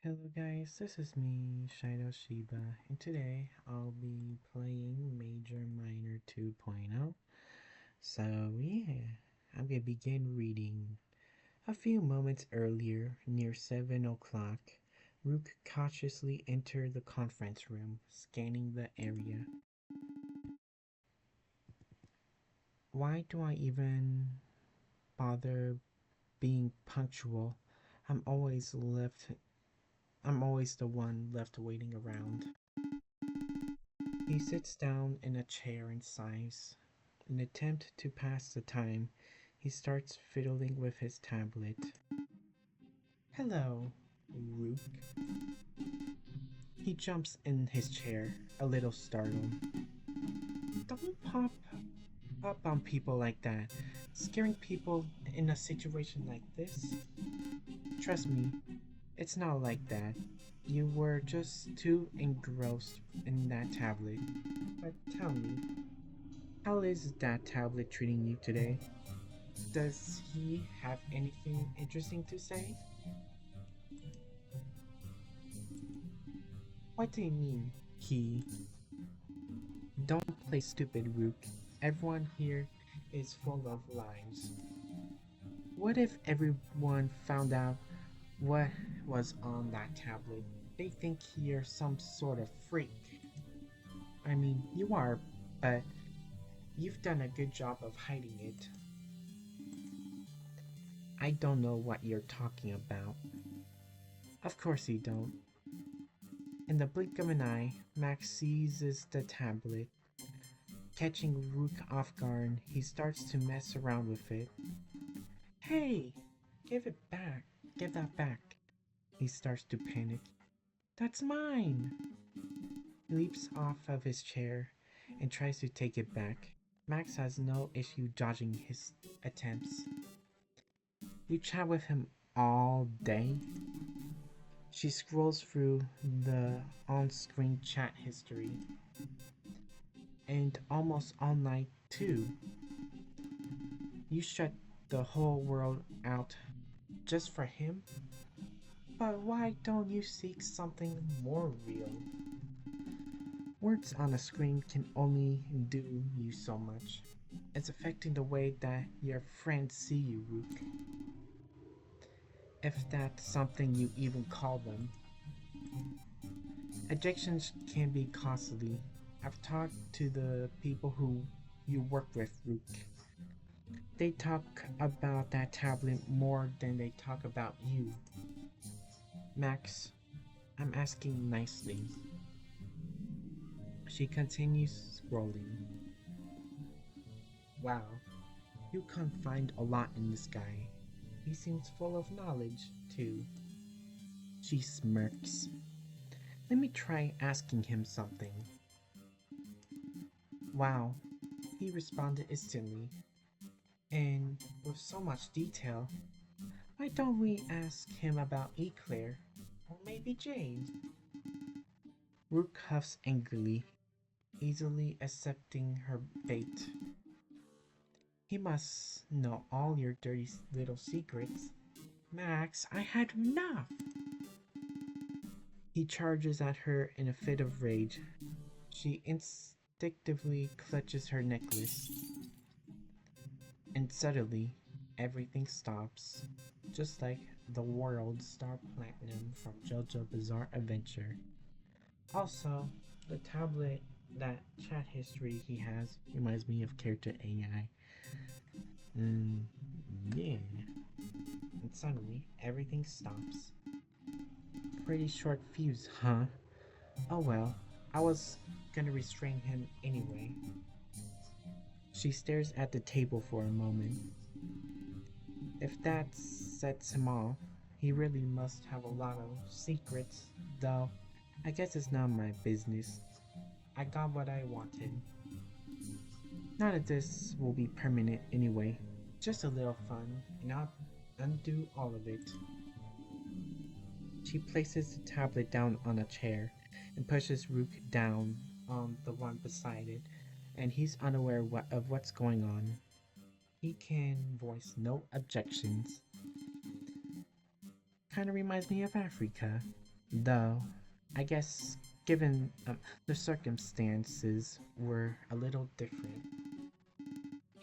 Hello guys, this is me, Shydo Shiba, and today I'll be playing Major Minor 2.0. So yeah, I'm gonna begin reading. A few moments earlier, near 7 o'clock, Rook cautiously entered the conference room, scanning the area. Why do I even bother being punctual? I'm always left I'm always the one left waiting around. He sits down in a chair and sighs. In an attempt to pass the time, he starts fiddling with his tablet. Hello, Rook. He jumps in his chair, a little startled. Don't pop up on people like that. Scaring people in a situation like this? Trust me, it's not like that. You were just too engrossed in that tablet. But tell me, how is that tablet treating you today? Does he have anything interesting to say? What do you mean, he? Don't play stupid, Rook. Everyone here is full of lies. What if everyone found out what was on that tablet? They think you're some sort of freak. I mean, you are, but you've done a good job of hiding it. I don't know what you're talking about. Of course you don't. In the blink of an eye, Max seizes the tablet. Catching Rook off guard, he starts to mess around with it. Hey! Give it back! Give that back! He starts to panic. That's mine! He leaps off of his chair and tries to take it back. Max has no issue dodging his attempts. You chat with him all day? She scrolls through the on-screen chat history. And almost all night, too. You shut the whole world out just for him? But why don't you seek something more real? Words on a screen can only do you so much. It's affecting the way that your friends see you, Rook. If that's something you even call them. Addictions can be costly. I've talked to the people who you work with, Rook. They talk about that tablet more than they talk about you. Max, I'm asking nicely. She continues scrolling. Wow, you can find a lot in this guy. He seems full of knowledge, too. She smirks. Let me try asking him something. Wow, he responded instantly, and with so much detail. Why don't we ask him about Eclair? Or maybe Jade? Rook huffs angrily, easily accepting her bait. He must know all your dirty little secrets. Max, I had enough! He charges at her in a fit of rage. She instinctively clutches her necklace. And suddenly, everything stops. Just like the World Star Platinum from JoJo Bizarre Adventure. Also, the tablet, that chat history he has reminds me of character AI. Mm, yeah. And suddenly, everything stops. Pretty short fuse, huh? Oh well, I was gonna restrain him anyway. She stares at the table for a moment. If that sets him off, he really must have a lot of secrets, though I guess it's not my business. I got what I wanted. None of this will be permanent anyway. Just a little fun, and I'll undo all of it. She places the tablet down on a chair and pushes Rook down on the one beside it, and he's unaware of what's going on. He can voice no objections. Kinda reminds me of Africa. Though, I guess given the circumstances were a little different,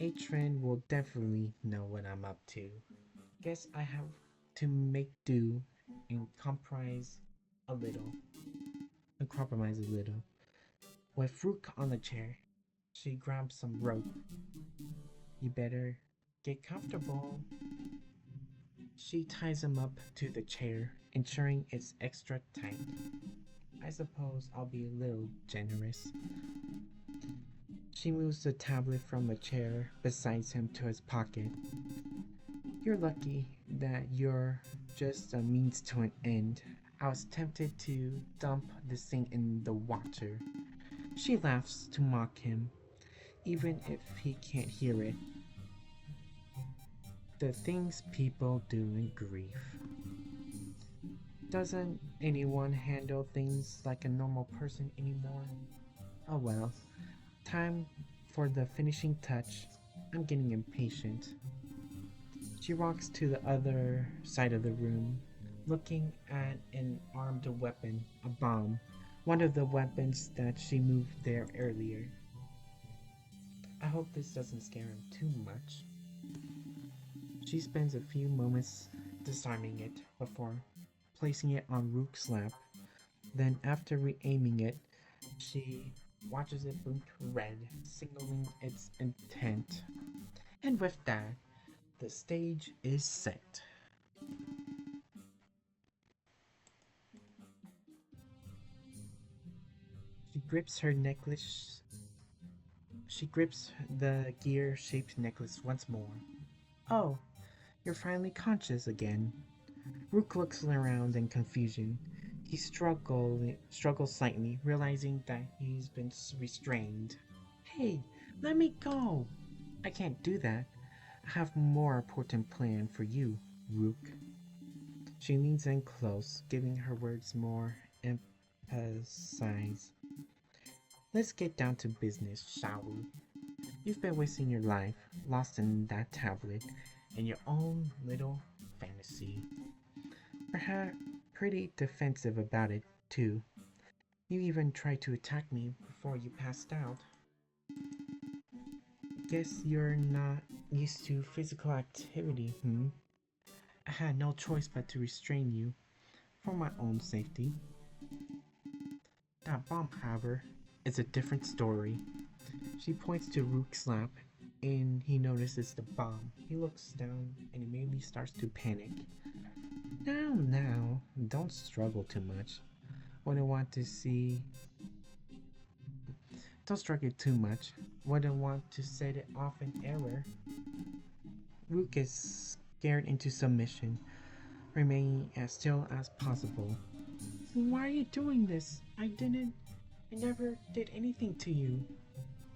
Atrin will definitely know what I'm up to. Guess I have to make do and a little compromise a little. With Rook on the chair, she grabs some rope. You better get comfortable. She ties him up to the chair, ensuring it's extra tight. I suppose I'll be a little generous. She moves the tablet from the chair beside him to his pocket. You're lucky that you're just a means to an end. I was tempted to dump this thing in the water. She laughs to mock him, even if he can't hear it. The things people do in grief. Doesn't anyone handle things like a normal person anymore? Oh well, time for the finishing touch. I'm getting impatient. She walks to the other side of the room, looking at an armed weapon, a bomb, one of the weapons that she moved there earlier. I hope this doesn't scare him too much. She spends a few moments disarming it before placing it on Rook's lap. Then, after re-aiming it, she watches it blink red, signaling its intent. And with that, the stage is set. She grips her necklace. She grips the gear-shaped necklace once more. Oh, you're finally conscious again. Rook looks around in confusion. He struggles slightly, realizing that he's been restrained. Hey, let me go! I can't do that. I have a more important plan for you, Rook. She leans in close, giving her words more emphasis. Let's get down to business, shall we? You've been wasting your life, lost in that tablet, in your own little fantasy. Perhaps pretty defensive about it, too. You even tried to attack me before you passed out. Guess you're not used to physical activity, hmm? I had no choice but to restrain you, for my own safety. That bomb, however, is a different story. She points to Rook's lap, and he notices the bomb. He looks down and immediately starts to panic. Now, don't struggle too much. Wouldn't want to see. Don't struggle too much. Wouldn't want to set it off in error. Rook is scared into submission, remaining as still as possible. Why are you doing this? I never did anything to you.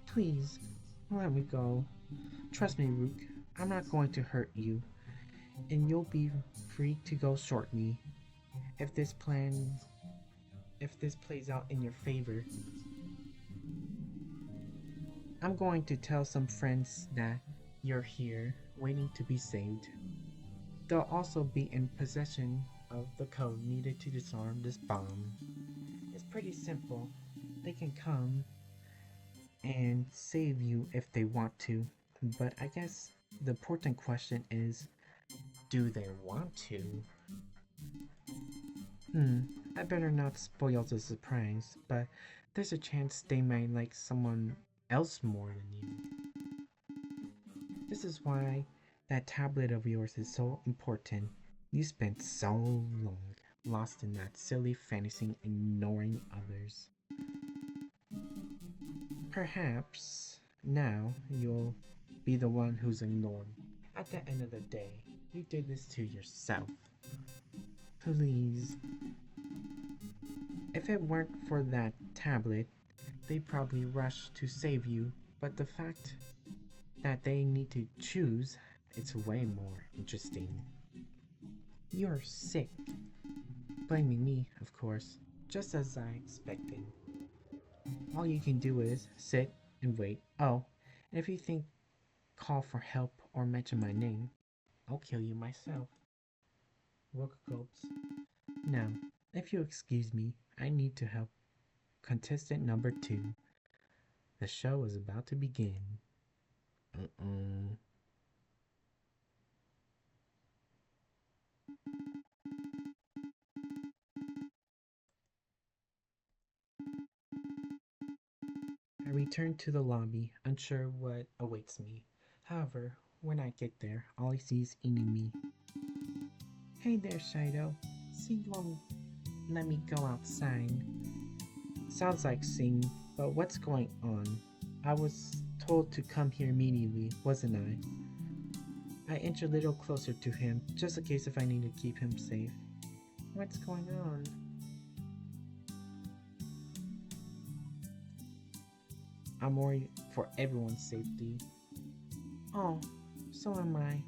Please, let me go. Trust me, Rook. I'm not going to hurt you, and you'll be free to go shortly. If this plan, if this plays out in your favor, I'm going to tell some friends that you're here, waiting to be saved. They'll also be in possession of the code needed to disarm this bomb. It's pretty simple. They can come and save you if they want to, but I guess the important question is, do they want to? I better not spoil the surprise, but there's a chance they might like someone else more than you. This is why that tablet of yours is so important. You spent so long lost in that silly fantasy, ignoring others. Perhaps now you'll be the one who's ignored. At the end of the day, you did this to yourself. Please. If it weren't for that tablet, they'd probably rush to save you, but the fact that they need to choose, it's way more interesting. You're sick. Blaming me, of course, just as I expected. All you can do is sit and wait. Oh, and if you think call for help or mention my name, I'll kill you myself. Rook gulps. No, If you excuse me, I need to help contestant number 2. The show is about to begin. Uh-uh. I return to the lobby, unsure what awaits me. However, when I get there, all I see is Inumi. Hey there, Shydo. See, you won't let me go outside. Sounds like sing, but what's going on? I was told to come here immediately, wasn't I? I inch a little closer to him, just in case if I need to keep him safe. What's going on? I'm worried for everyone's safety. Oh, so am I.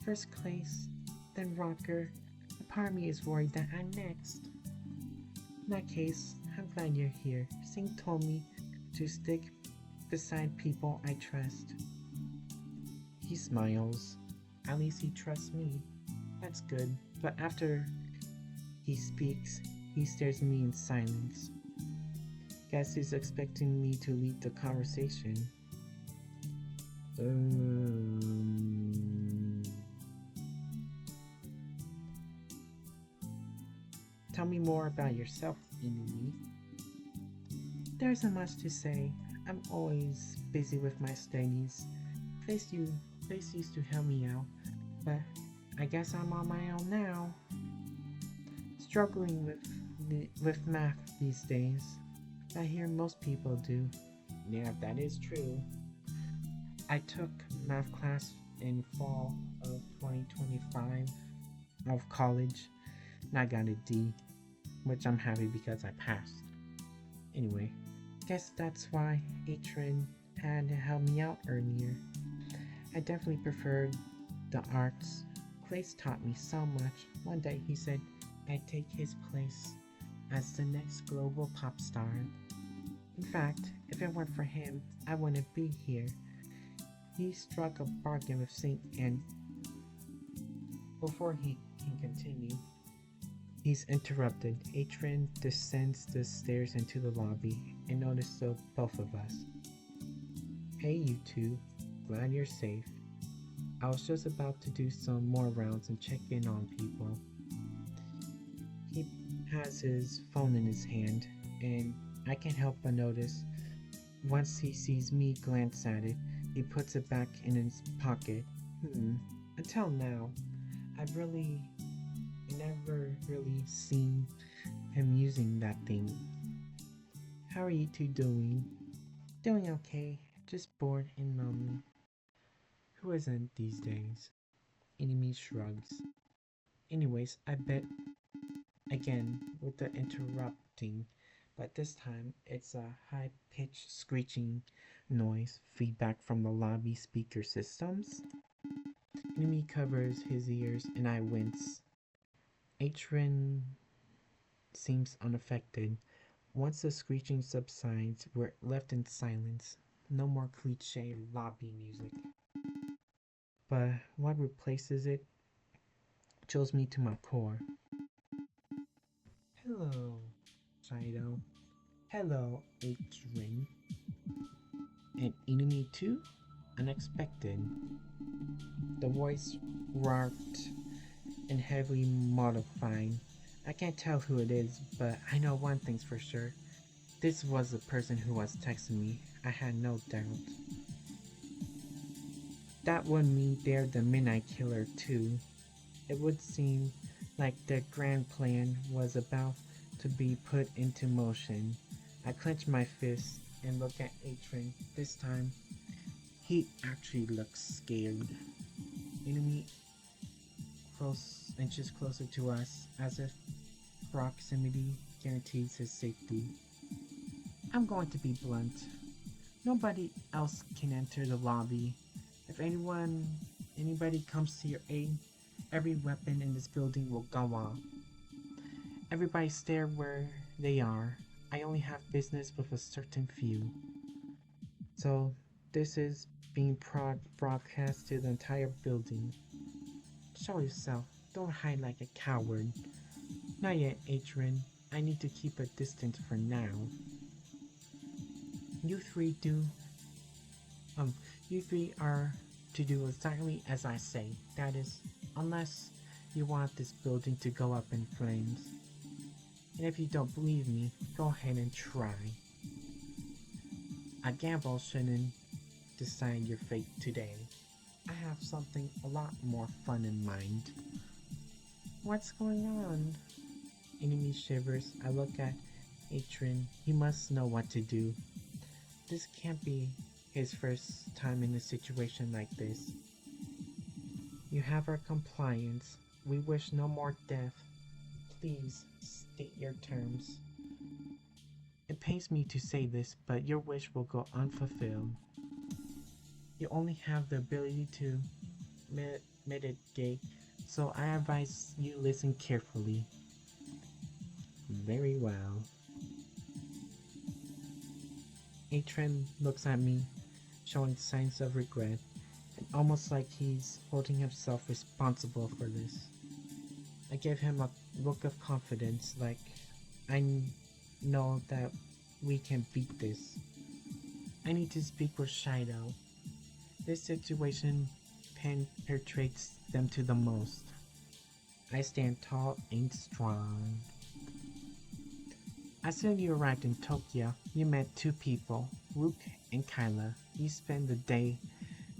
First Klace, then Rocker. A part of me is worried that I'm next. In that case, I'm glad you're here. Singh told me to stick beside people I trust. He smiles. At least he trusts me. That's good. But after he speaks, he stares at me in silence. Guess he's expecting me to lead the conversation. Um, Tell me more about yourself, Inui. There isn't much to say. I'm always busy with my studies. Place, you, Place used to help me out, but I guess I'm on my own now. Struggling with math these days. I hear most people do. Yeah, that is true. I took math class in fall of 2025 of college and I got a D, which I'm happy because I passed. Anyway, guess that's why Atrin had to help me out earlier. I definitely preferred the arts. Klace taught me so much. One day he said I'd take his place as the next global pop star. In fact, if it weren't for him, I wouldn't be here. He struck a bargain with Saint and before he can continue, he's interrupted. Atrin descends the stairs into the lobby and notices both of us. Hey you two, glad you're safe. I was just about to do some more rounds and check in on people. He has his phone in his hand, and I can't help but notice once he sees me glance at it, he puts it back in his pocket. Until now, I've never really seen him using that thing. How are you two doing? Doing okay, just bored and lonely. Who isn't these days? Enemy shrugs. Anyways, I bet again with the interrupting, but this time it's a high pitched screeching noise feedback from the lobby speaker systems. Enemy covers his ears and I wince. Atrin seems unaffected. Once the screeching subsides, we're left in silence. No more cliche lobby music. But what replaces it chills me to my core. Hello, Shydo. Hello, Atrin. And enemy too? Unexpected. The voice rocked and heavily modified. I can't tell who it is, but I know one thing's for sure. This was the person who was texting me. I had no doubt. That would mean they're the Midnight Killer too. It would seem like their grand plan was about to be put into motion. I clench my fist and look at Atrin. This time, he actually looks scared. Enemy close inches closer to us, as if proximity guarantees his safety. I'm going to be blunt. Nobody else can enter the lobby. If anybody comes to your aid, every weapon in this building will go off. Everybody stay where they are. I only have business with a certain few. So this is being broadcast to the entire building. Show yourself. Don't hide like a coward. Not yet, Adrian. I need to keep a distance for now. You three do, um, you three are to do exactly as I say. That is, unless you want this building to go up in flames. And if you don't believe me, go ahead and try. A gamble shouldn't decide your fate today. I have something a lot more fun in mind. What's going on? Enemy shivers. I look at Atrin. He must know what to do. This can't be his first time in a situation like this. You have our compliance. We wish no more death. Please state your terms. It pains me to say this, but your wish will go unfulfilled. You only have the ability to mitigate, so I advise you listen carefully. Very well. Atren looks at me, showing signs of regret, and almost like he's holding himself responsible for this. I give him a look of confidence, like I know that we can beat this. I need to speak with Shydo. This situation penetrates them to the most. I stand tall and strong. As soon as you arrived in Tokyo, you met two people, Rook and Kyla. You spent the day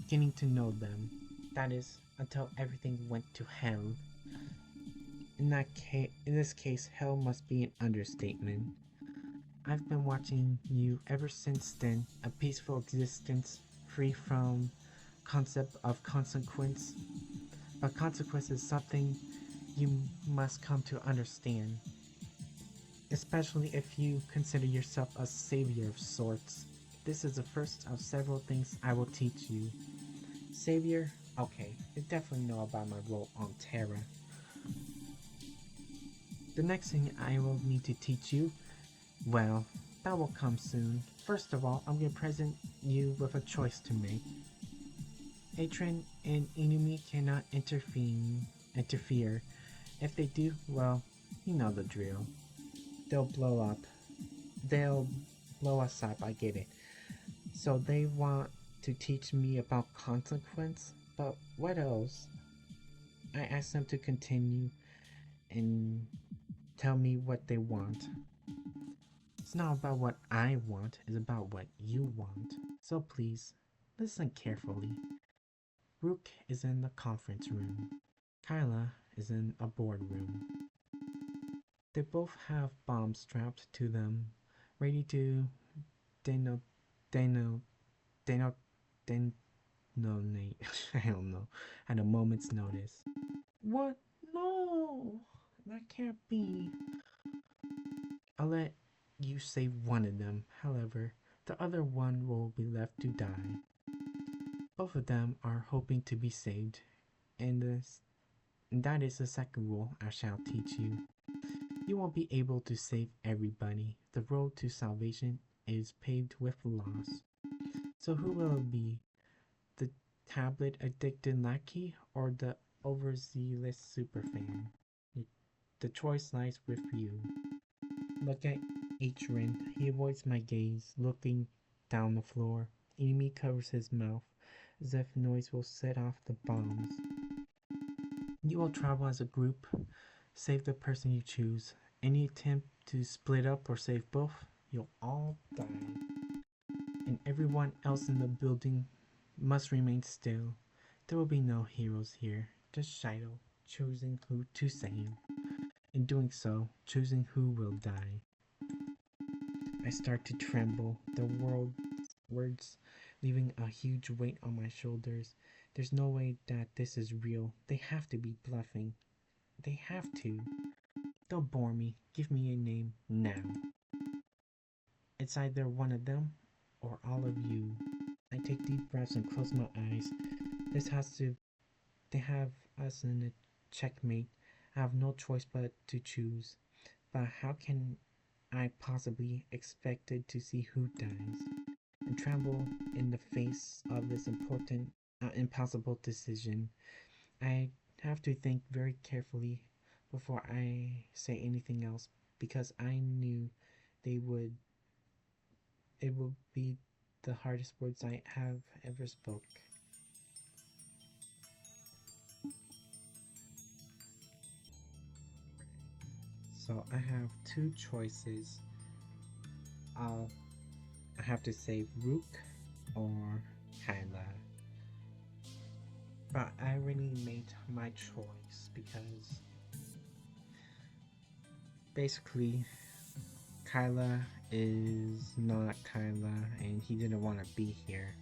getting to know them. That is, until everything went to hell. In this case, hell must be an understatement. I've been watching you ever since then, a peaceful existence, free from concept of consequence. But consequence is something you must come to understand, especially if you consider yourself a savior of sorts. This is the first of several things I will teach you. Savior? Okay, you definitely know about my role on Terra. The next thing I will need to teach you, well, that will come soon. First of all, I'm going to present you with a choice to make. Atren and Inumi cannot interfere. If they do, well, you know the drill. They'll blow up. They'll blow us up, I get it. So they want to teach me about consequence, but what else? I asked them to continue and tell me what they want. It's not about what I want, it's about what you want. So please, listen carefully. Rook is in the conference room. Kyla is in a boardroom. They both have bombs strapped to them, ready to deno, deno, deno, detonate. I don't know. At a moment's notice. What? No! That can't be. I'll let you save one of them. However, the other one will be left to die. Both of them are hoping to be saved, and that is the second rule I shall teach you. You won't be able to save everybody. The road to salvation is paved with loss. So who will it be? The tablet addicted lackey or the overzealous superfan? The choice lies with you. Look at Atrin. He avoids my gaze, looking down the floor. Amy covers his mouth, as if noise will set off the bombs. You will travel as a group. Save the person you choose. Any attempt to split up or save both, you'll all die. And everyone else in the building must remain still. There will be no heroes here, just Shydo choosing who to save. In doing so, choosing who will die. I start to tremble, the words leaving a huge weight on my shoulders. There's no way that this is real. They have to be bluffing. They have to. Don't bore me. Give me a name now. It's either one of them or all of you. I take deep breaths and close my eyes. This has to. They have us in a checkmate. I have no choice but to choose. But how can I possibly expected to see who dies and tremble in the face of this impossible decision? I have to think very carefully, before I say anything else because I knew they would it would be the hardest words I have ever spoke. So I have two choices. I'll I have to say Rook or Kyla. But I already made my choice because basically Kyla is not Kyla and he didn't want to be here.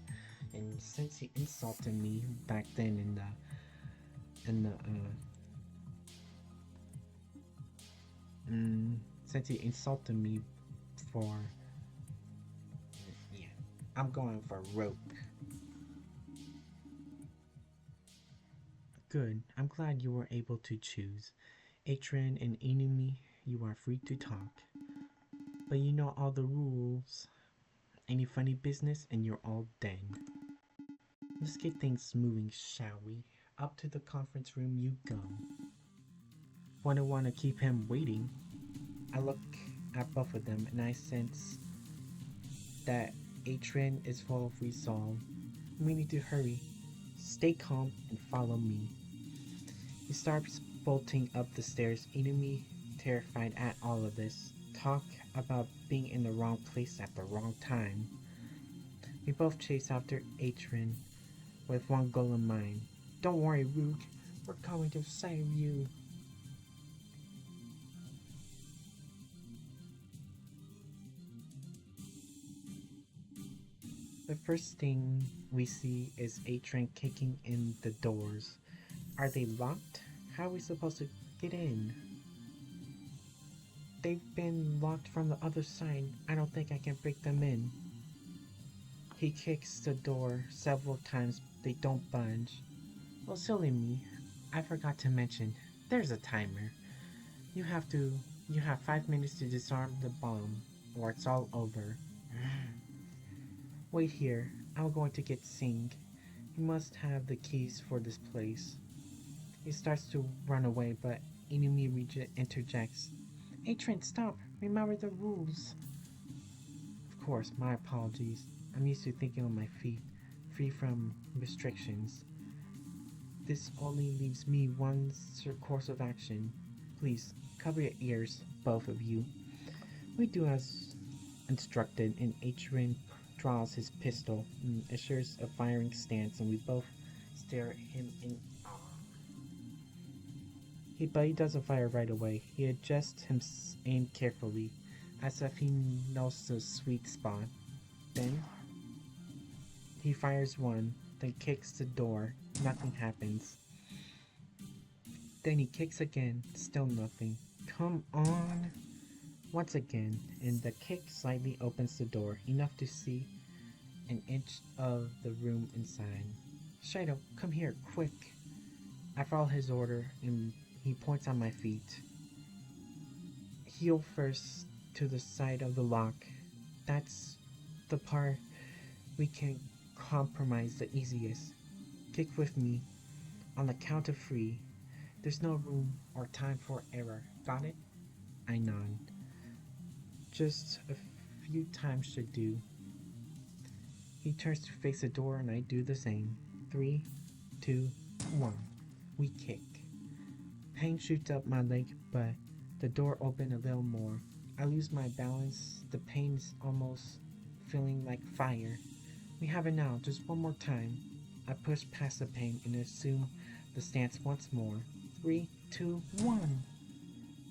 And since he insulted me back then in the since he insulted me for yeah, I'm going for Rope. Good. I'm glad you were able to choose. Atron and Inumi, you are free to talk. But you know all the rules. Any funny business and you're all dead. Let's get things moving, shall we? Up to the conference room you go. Wouldn't want to keep him waiting. I look at both of them and I sense that Atron is full of resolve. We need to hurry. Stay calm and follow me. He starts bolting up the stairs, Inumi terrified at all of this. Talk about being in the wrong place at the wrong time. We both chase after Atron with one goal in mind. Don't worry, Rook. We're going to save you. The first thing we see is Atron kicking in the doors. Are they locked? How are we supposed to get in? They've been locked from the other side. I don't think I can break them in. He kicks the door several times. They don't budge. Well, silly me. I forgot to mention. There's a timer. You have to. You have 5 minutes to disarm the bomb, or it's all over. Wait here. I'm going to get Sing. He must have the keys for this place. He starts to run away, but Inumi interjects. Hey Trent, stop! Remember the rules! Of course, my apologies. I'm used to thinking on my feet, free from restrictions. This only leaves me one course of action. Please, cover your ears, both of you. We do as instructed, and Atron draws his pistol and assures a firing stance, and we both stare at him in awe. But he doesn't fire right away. He adjusts his aim carefully, as if he knows the sweet spot. Then he fires one, then kicks the door. Nothing happens. Then he kicks again, still nothing. Come on! Once again, and the kick slightly opens the door, enough to see an inch of the room inside. Shydo, come here, quick! I follow his order, and he points on my feet. Heel first to the side of the lock. That's the part we can compromise the easiest. Kick with me. On the count of three. There's no room or time for error. Got it? I nod. Just a few times should do. He turns to face the door and I do the same. 3, 2, 1. We kick. Pain shoots up my leg, but the door opened a little more. I lose my balance. The pain is almost feeling like fire. We have it now, just one more time. I push past the pain and assume the stance once more. 3, 2, 1.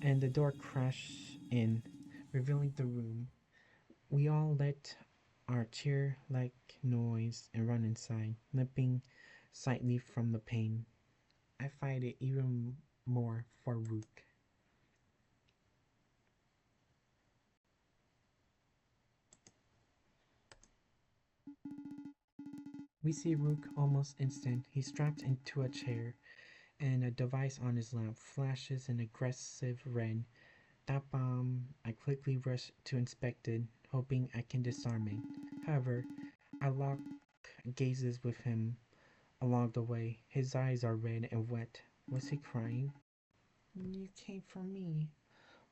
And the door crashes in, revealing the room. We all let our cheer-like noise and run inside, limping slightly from the pain. I fight it even more for Rook. We see Rook almost instant. He's strapped into a chair, and a device on his lap flashes an aggressive red. That bomb, I quickly rush to inspect it, hoping I can disarm it. However, I lock gazes with him along the way. His eyes are red and wet. Was he crying? You came for me.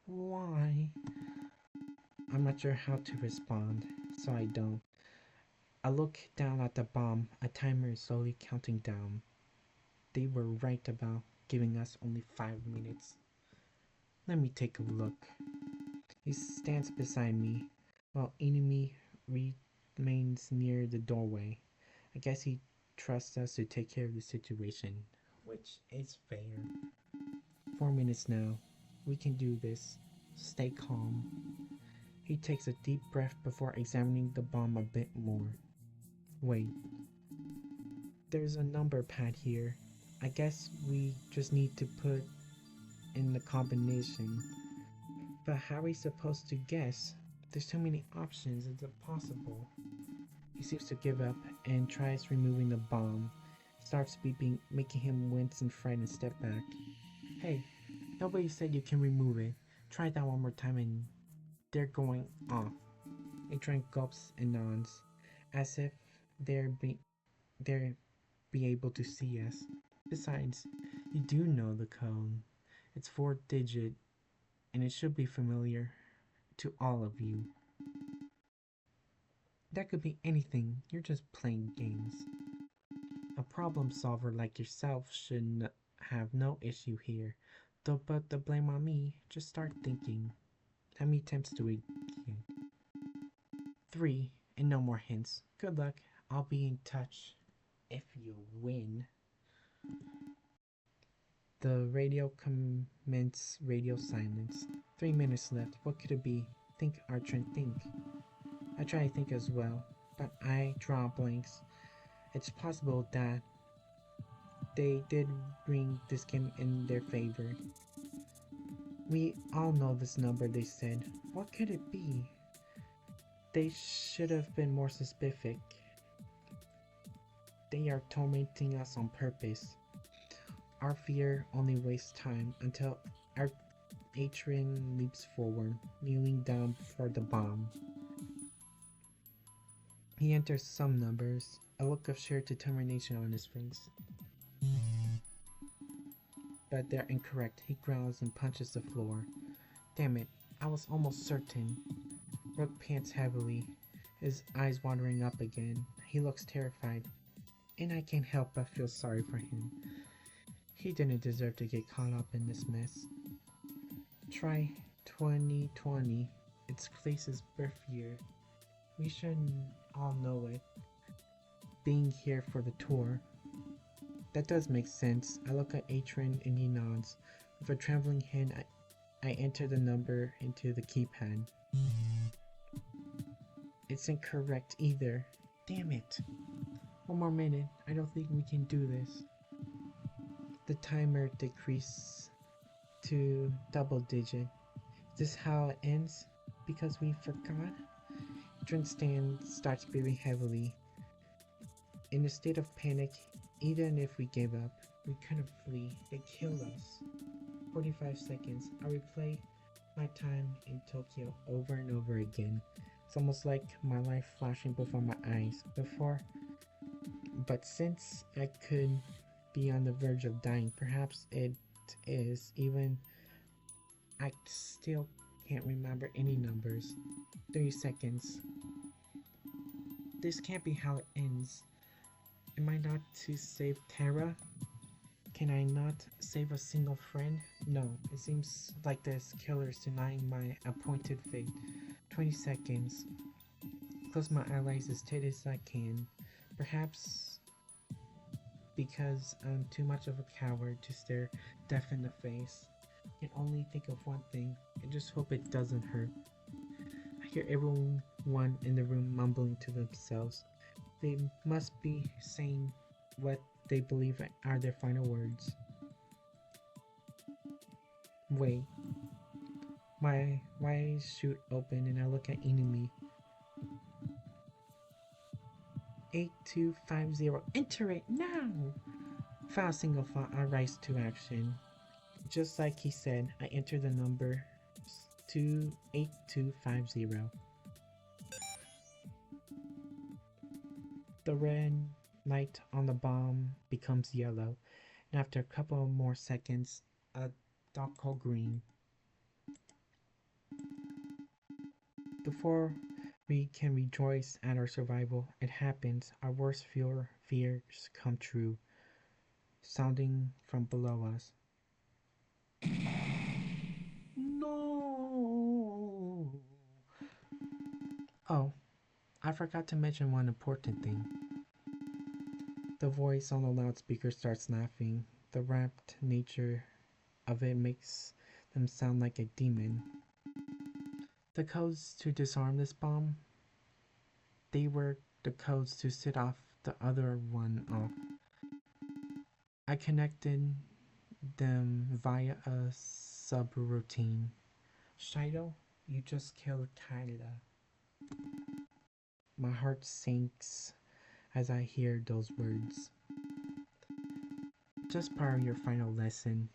Why? I'm not sure how to respond, so I don't. I look down at the bomb. A timer is slowly counting down. They were right about giving us only 5 minutes. Let me take a look. He stands beside me, while enemy remains near the doorway. I guess he trusts us to take care of the situation, which is fair. 4 minutes now. We can do this. Stay calm. He takes a deep breath before examining the bomb a bit more. Wait. There's a number pad here. I guess we just need to put in the combination. But how are we supposed to guess? There's too many options, it's impossible. He seems to give up and tries removing the bomb. Starts beeping, making him wince and frighten and step back. Hey, nobody said you can remove it. Try that one more time and they're going off. Adrian gulps and nods, as if they're be able to see us. Besides, you do know the code. It's 4-digit, and it should be familiar to all of you. That could be anything, you're just playing games. A problem solver like yourself should have no issue here. Don't put the blame on me, just start thinking. How many attempts do we get? 3, and no more hints. Good luck, I'll be in touch if you win. The radio commences radio silence. 3 minutes left. What could it be? Think, Archer, think. I try to think as well, but I draw blanks. It's possible that they did bring this game in their favor. We all know this number, they said. What could it be? They should have been more specific. They are tormenting us on purpose. Our fear only wastes time until our Adrian leaps forward, kneeling down before the bomb. He enters some numbers, a look of sheer determination on his face. But they're incorrect. He growls and punches the floor. Damn it, I was almost certain. Rook pants heavily, his eyes wandering up again. He looks terrified, and I can't help but feel sorry for him. He didn't deserve to get caught up in this mess. Try 2020. It's Klace's birth year. We should all know it. Being here for the tour. That does make sense. I look at Atron and he nods. With a trembling hand, I enter the number into the keypad. It's incorrect either. Damn it. 1 more minute. I don't think we can do this. The timer decreases to double digit. Is this how it ends? Because we forgot? Tristan starts breathing heavily. In a state of panic, even if we gave up, we couldn't flee. They killed us. 45 seconds. I replay my time in Tokyo over and over again. It's almost like my life flashing before my eyes. But since I could be on the verge of dying, perhaps it is. Even I still can't remember any numbers. 30 seconds. This can't be how it ends. Am I not to save Terra? Can I not save a single friend? No, it seems like this killer is denying my appointed fate. 20 seconds. Close my eyelids as tight as I can. Perhaps because I'm too much of a coward to stare death in the face. I can only think of one thing, and just hope it doesn't hurt. I hear everyone in the room mumbling to themselves. They must be saying what they believe are their final words. Wait. My eyes shoot open and I look at enemy. 8250. Enter it now! Without a single thought, I rise to action. Just like he said, I enter the number 28250. The red light on the bomb becomes yellow, and after a couple more seconds, a dark green. Before we can rejoice at our survival, it happens. Our worst fears come true, sounding from below us. No! Oh, I forgot to mention one important thing. The voice on the loudspeaker starts laughing. The rapt nature of it makes them sound like a demon. The codes to disarm this bomb, they were the codes to set off the other one off. I connected them via a subroutine. Shydo, you just killed Kyla. My heart sinks as I hear those words. Just part of your final lesson.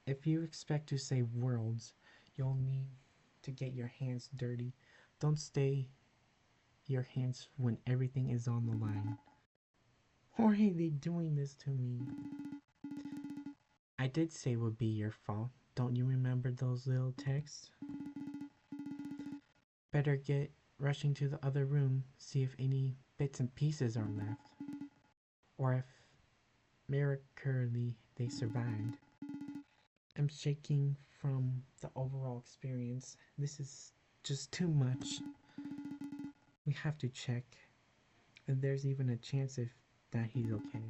If you expect to save worlds, you'll need to get your hands dirty. Don't stay your hands when everything is on the line. Why are they doing this to me? I did say it would be your fault. Don't you remember those little texts? Better get rushing to the other room, see if any bits and pieces are left. Or if miraculously they survived. I'm shaking from the overall experience. This is just too much. We have to check. And there's even a chance if that he's okay.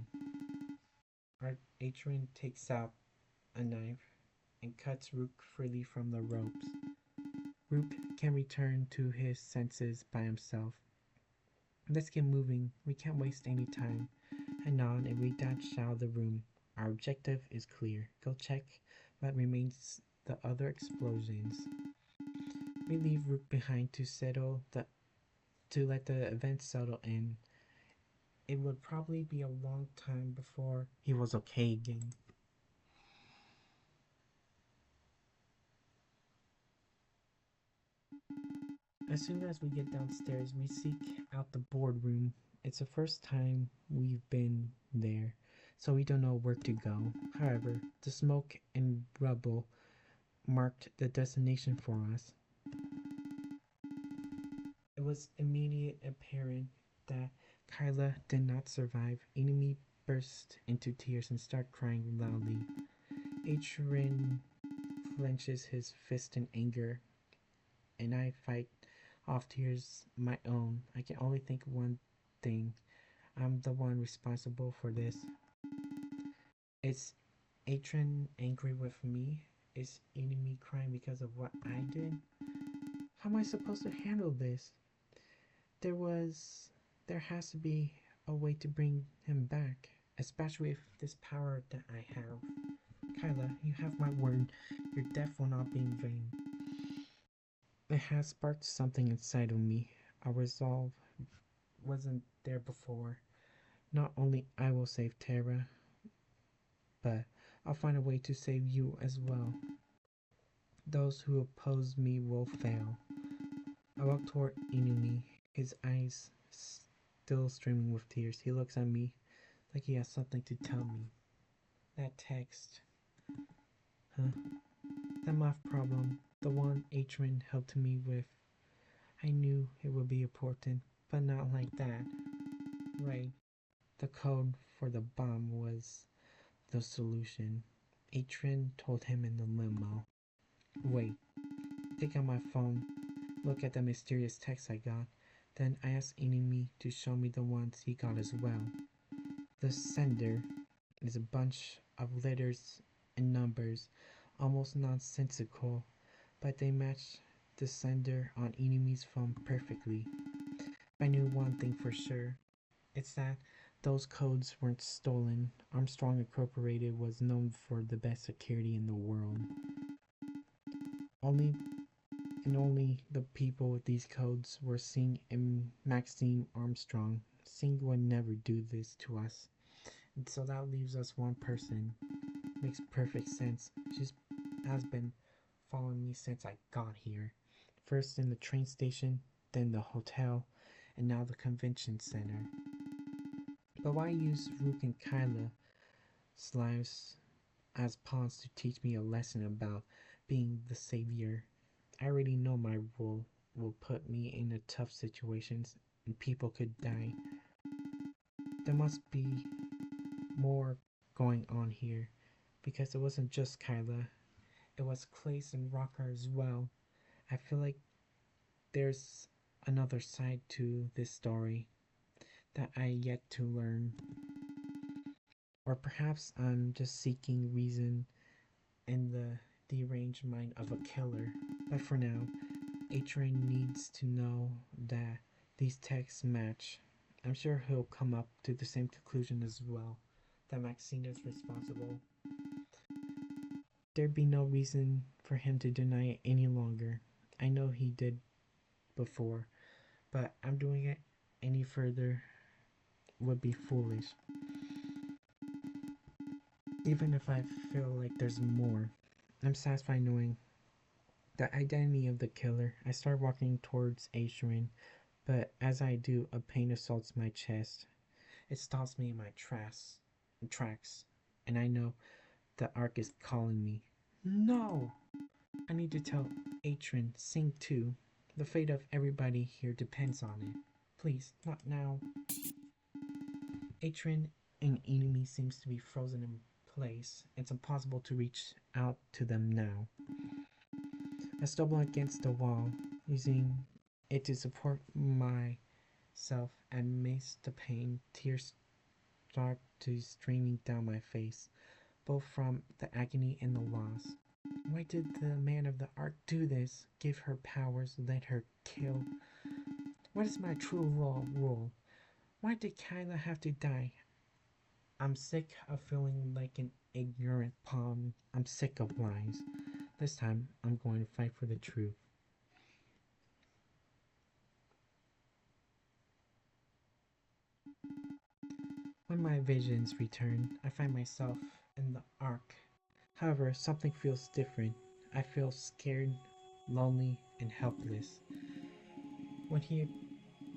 Our Atron takes out a knife and cuts Rook freely from the ropes. Rook can return to his senses by himself. Let's get moving. We can't waste any time. I nod and we dash out of the room. Our objective is clear. Go check what remains the other explosions. We leave Rook behind to let the event settle in. It would probably be a long time before he was okay again. As soon as we get downstairs, we seek out the boardroom. It's the first time we've been there, so we don't know where to go. However, the smoke and rubble marked the destination for us. It was immediately apparent that Kyla did not survive. Enemy burst into tears and started crying loudly. Adrian clenches his fist in anger, and I fight off tears my own. I can only think one thing. I'm the one responsible for this. Is Adrian angry with me? Is enemy crying because of what I did? How am I supposed to handle this? There has to be a way to bring him back, especially with this power that I have. Kyla, you have my word. Your death will not be in vain. It has sparked something inside of me. A resolve wasn't there before. Not only I will save Terra, but I'll find a way to save you as well. Those who oppose me will fail. I walk toward Inumi, his eyes still streaming with tears. He looks at me like he has something to tell me. That text. Huh? That math problem, the one Atron helped me with. I knew it would be important, but not like that. Right. The code for the bomb was the solution. Atron told him in the limo. Wait, take out my phone, look at the mysterious text I got. Then I asked Enemy to show me the ones he got as well. The sender is a bunch of letters and numbers, almost nonsensical, but they match the sender on Enemy's phone perfectly. I knew one thing for sure. It's that those codes weren't stolen. Armstrong Incorporated was known for the best security in the world. Only the people with these codes were Singh and Maxine Armstrong. Singh would never do this to us. And so that leaves us one person. Makes perfect sense. She has been following me since I got here. First in the train station, then the hotel, and now the convention center. But why use Rook and Kyla's lives as pawns to teach me a lesson about being the savior. I already know my role will put me in a tough situations and people could die. There must be more going on here because it wasn't just Kyla, it was Klace and Rocker as well. I feel like there's another side to this story that I yet to learn. Or perhaps I'm just seeking reason in the deranged mind of a killer. But for now, A-Train needs to know that these texts match. I'm sure he'll come up to the same conclusion as well, that Maxine is responsible. There'd be no reason for him to deny it any longer. I know he did before, but I'm doing it any further would be foolish. Even if I feel like there's more, I'm satisfied knowing the identity of the killer. I start walking towards Adrian, but as I do, a pain assaults my chest. It stops me in my tracks, and I know the arc is calling me. No! I need to tell Atron, sing too. The fate of everybody here depends on it. Please, not now. Atron, an enemy, seems to be frozen in place. It's impossible to reach out to them now. I stumble against the wall, using it to support myself, and amidst the pain, tears start to streaming down my face, both from the agony and the loss. Why did the man of the ark do this? Give her powers, let her kill? What is my true role? Why did Kyla have to die? I'm sick of feeling like an ignorant pawn. I'm sick of lies. This time, I'm going to fight for the truth. When my visions return, I find myself in the ark. However, something feels different. I feel scared, lonely, and helpless. When he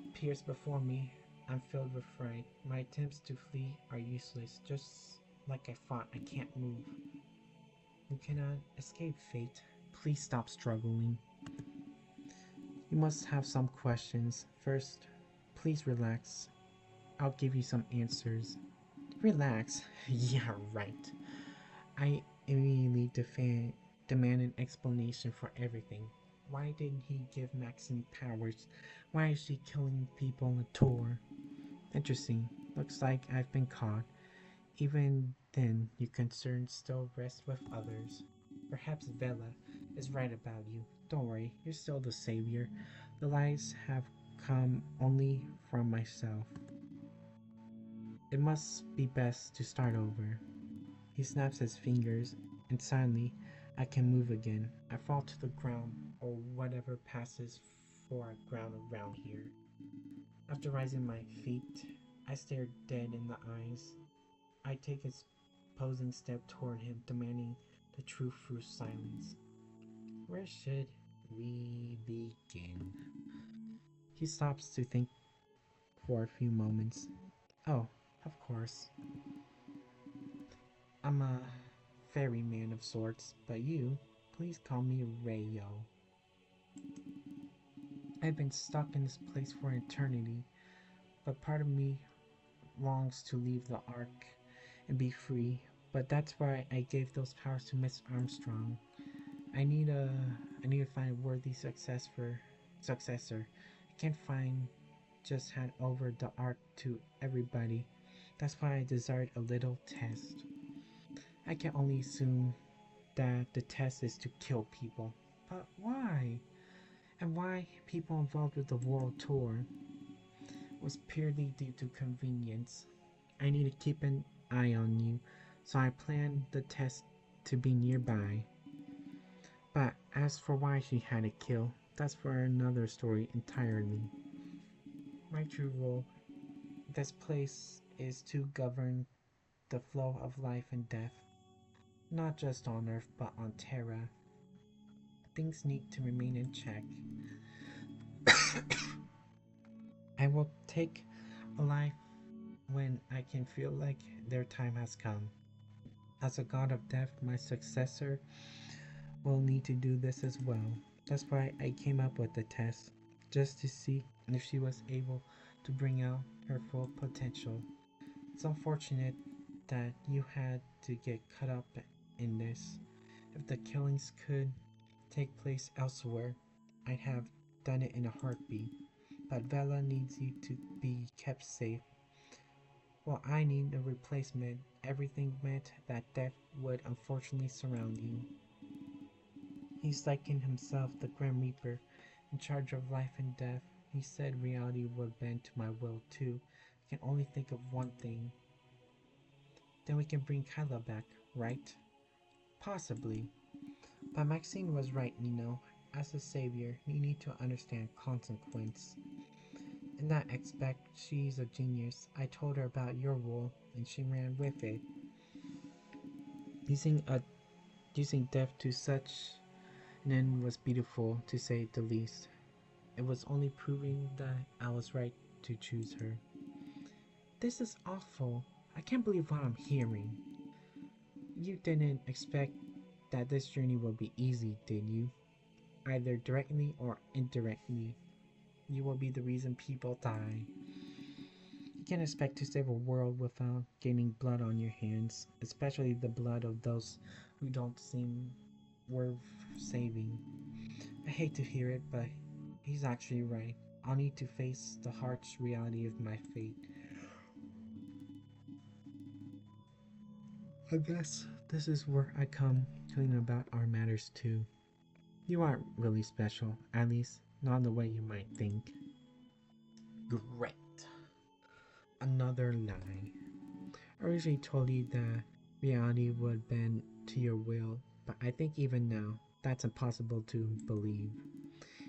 appears before me, I'm filled with fright. My attempts to flee are useless. Just like I thought, I can't move. You cannot escape fate. Please stop struggling. You must have some questions. First, please relax. I'll give you some answers. Relax? Yeah, right. I immediately demand an explanation for everything. Why didn't he give Maxine powers? Why is she killing people on a tour? Interesting. Looks like I've been caught. Even then, your concerns still rest with others. Perhaps Vela is right about you. Don't worry, you're still the savior. The lies have come only from myself. It must be best to start over. He snaps his fingers, and suddenly I can move again. I fall to the ground, or whatever passes for ground around here. After rising my feet, I stare dead in the eyes. I take a posing step toward him, demanding the truth through silence. Where should we begin? He stops to think for a few moments. Oh, of course. I'm a ferryman of sorts, but you, please call me Rayo. I've been stuck in this place for eternity, but part of me longs to leave the Ark and be free. But that's why I gave those powers to Miss Armstrong. I need a I need to find a worthy successor. I can't find just hand over the Ark to everybody. That's why I desired a little test. I can only assume that the test is to kill people. But why? And why people involved with the world tour was purely due to convenience. I need to keep an eye on you, so I planned the test to be nearby. But as for why she had to kill, that's for another story entirely. My true role in this place is to govern the flow of life and death, not just on Earth but on Terra. Things need to remain in check. I will take a life when I can feel like their time has come. As a god of death, my successor will need to do this as well. That's why I came up with the test, just to see if she was able to bring out her full potential. It's unfortunate that you had to get caught up in this. If the killings could take place elsewhere, I'd have done it in a heartbeat. But Vela needs you to be kept safe. Well, I need a replacement. Everything meant that death would unfortunately surround you. He's likened himself the Grim Reaper, in charge of life and death. He said reality would bend to my will too. I can only think of one thing. Then we can bring Kyla back, right? Possibly. But Maxine was right, you know. As a savior, you need to understand consequence. In that aspect, she's a genius. I told her about your role, and she ran with it. Using a using death to such an end was beautiful, to say the least. It was only proving that I was right to choose her. This is awful. I can't believe what I'm hearing. You didn't expect that this journey would be easy, did you? Either directly or indirectly, you will be the reason people die. You can't expect to save a world without gaining blood on your hands, especially the blood of those who don't seem worth saving. I hate to hear it, but he's actually right. I'll need to face the harsh reality of my fate. I guess this is where I come clean about our matters too. You aren't really special, at least not the way you might think. Great. Another lie. I originally told you that reality would bend to your will, but I think even now that's impossible to believe.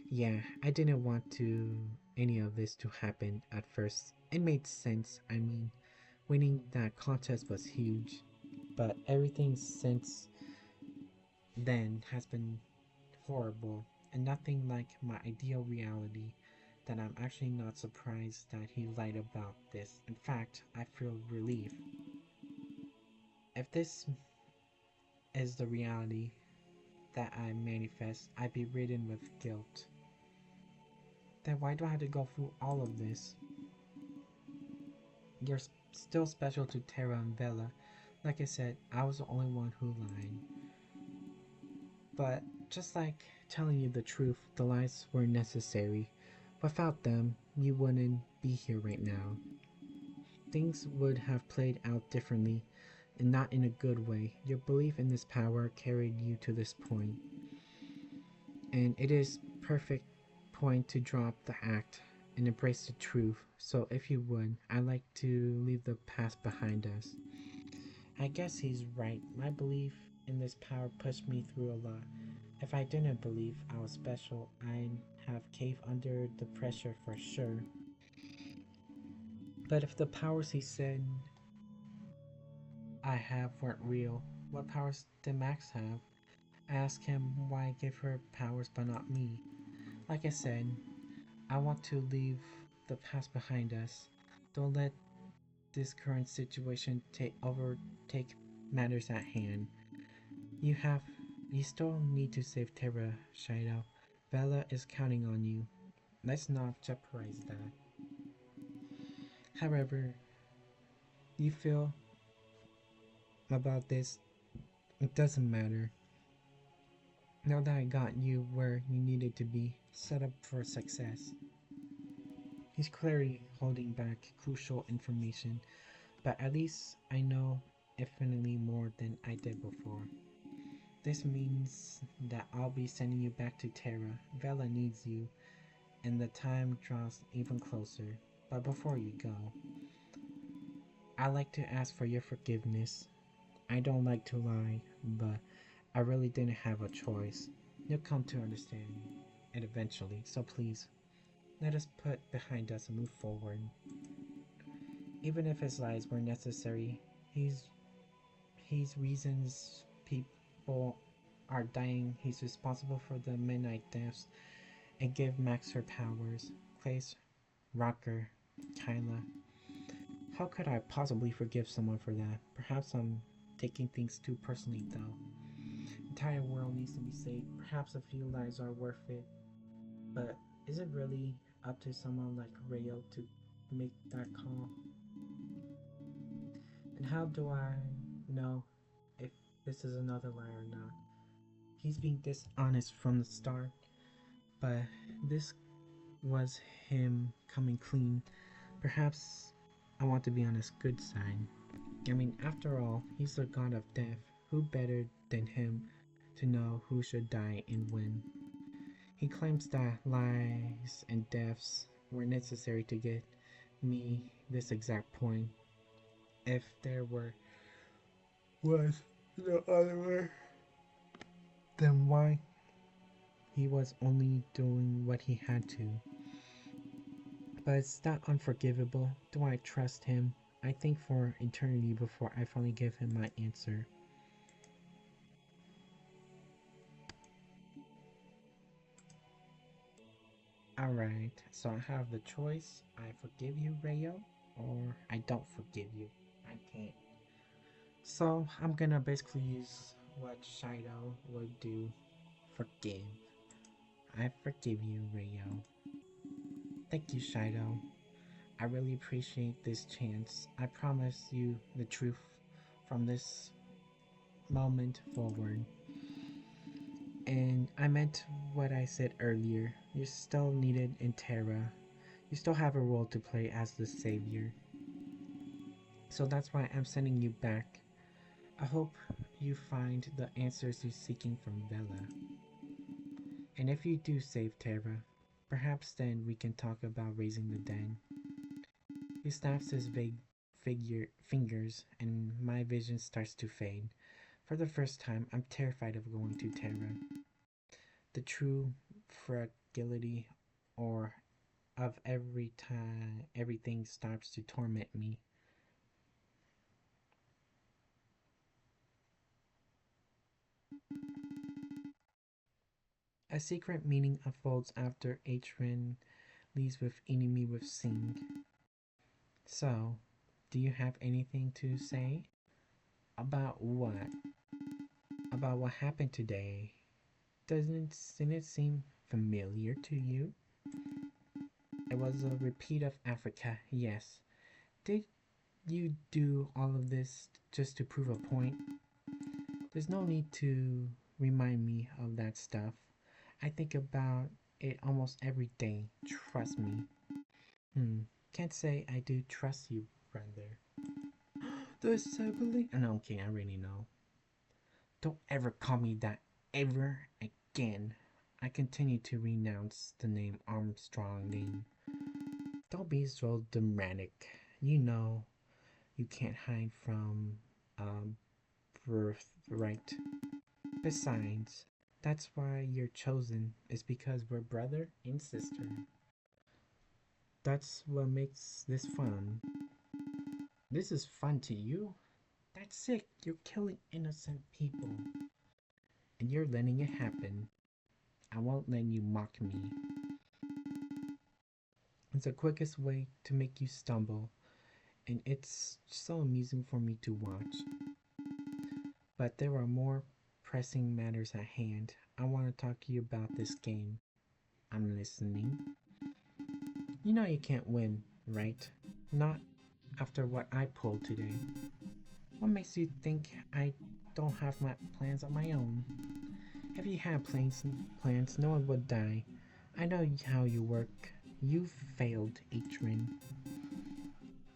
Yeah, I didn't want any of this to happen at first. It made sense. I mean, winning that contest was huge, but everything since then has been horrible and nothing like my ideal reality. That I'm actually not surprised that he lied about this. In fact, I feel relief. If this is the reality that I manifest, I'd be ridden with guilt. Then why do I have to go through all of this? You're still special to Terra and Bella. Like I said, I was the only one who lied. But just like telling you the truth, the lies were necessary. Without them, you wouldn't be here right now. Things would have played out differently, and not in a good way. Your belief in this power carried you to this point, and it is perfect point to drop the act and embrace the truth. So if you would, I'd like to leave the past behind us. I guess he's right. My belief in this power pushed me through a lot. If I didn't believe I was special, I'd have caved under the pressure for sure. But if the powers he said I have weren't real, what powers did Max have? I asked him why I gave her powers but not me. Like I said, I want to leave the past behind us. Don't let this current situation overtake matters at hand. You have you still need to save Terra, Shydo. Bella is counting on you. Let's not jeopardize that. However, you feel about this, it doesn't matter. Now that I got you where you needed to be, set up for success. He's clearly holding back crucial information, but at least I know infinitely more than I did before. This means that I'll be sending you back to Terra. Vela needs you, and the time draws even closer. But before you go, I'd like to ask for your forgiveness. I don't like to lie, but I really didn't have a choice. You'll come to understand it eventually, so please, let us put behind us and move forward. Even if his lies were necessary, he's reasons people are dying. He's responsible for the midnight deaths and give Max her powers. Klace, Rocker, Kyla. How could I possibly forgive someone for that? Perhaps I'm taking things too personally though. Entire world needs to be saved. Perhaps a few lives are worth it. But is it really up to someone like Rayo to make that call? And how do I know if this is another lie or not? He's being dishonest from the start, but this was him coming clean. Perhaps I want to be on his good side. I mean, after all, he's the god of death. Who better than him to know who should die and when? He claims that lies and deaths were necessary to get me this exact point. If there was no other way, then why? He was only doing what he had to. But it's that unforgivable. Do I trust him? I think for eternity before I finally give him my answer. Alright, so I have the choice. I forgive you, Rayo, or I don't forgive you. I can't. So I'm gonna basically use what Shydo would do. Forgive. I forgive you, Rayo. Thank you, Shydo. I really appreciate this chance. I promise you the truth from this moment forward. And I meant what I said earlier. You're still needed in Terra. You still have a role to play as the savior. So that's why I'm sending you back. I hope you find the answers you're seeking from Vela. And if you do save Terra, perhaps then we can talk about raising the dead. He snaps his vague fingers, and my vision starts to fade. For the first time, I'm terrified of going to Terra. The true fragility or of every time everything starts to torment me. A secret meaning unfolds after Atrin leaves with enemy with Sing. So, do you have anything to say? About what? About what happened today? Doesn't it seem familiar to you? It was a repeat of Africa, yes. Did you do all of this just to prove a point? There's no need to remind me of that stuff. I think about it almost every day, trust me. Can't say I do trust you, brother. The assembly? No, okay, I already know. Don't ever call me that ever again. I continue to renounce the name Armstrong name. Don't be so dramatic. You know you can't hide from birthright. Besides, that's why you're chosen, is because we're brother and sister. That's what makes this fun. This is fun to you? That's sick. You're killing innocent people. And you're letting it happen. I won't let you mock me. It's the quickest way to make you stumble, and it's so amusing for me to watch. But there are more pressing matters at hand. I want to talk to you about this game. I'm listening. You know you can't win, right? Not after what I pulled today. What makes you think I don't have my plans on my own? If you had plans, no one would die. I know how you work. You failed, Atrin.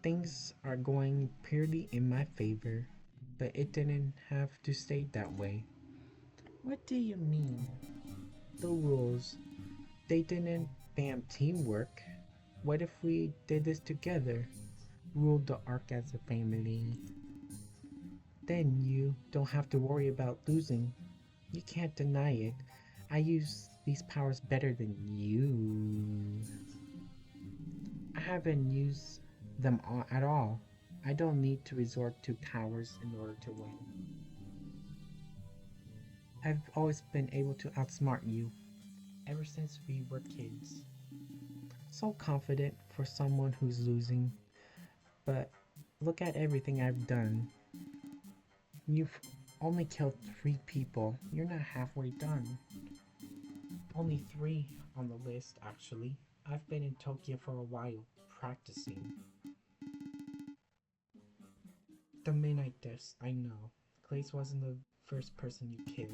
Things are going purely in my favor, but it didn't have to stay that way. What do you mean? The rules, they didn't bam teamwork. What if we did this together? Ruled the Ark as a family. Then you don't have to worry about losing. You can't deny it. I use these powers better than you. I haven't used them at all. I don't need to resort to powers in order to win. I've always been able to outsmart you, ever since we were kids. So confident for someone who's losing, but look at everything I've done. You've only killed 3 people. You're not halfway done. Only 3 on the list, actually. I've been in Tokyo for a while, practicing. The midnight deaths, I know. Klace wasn't the first person you killed.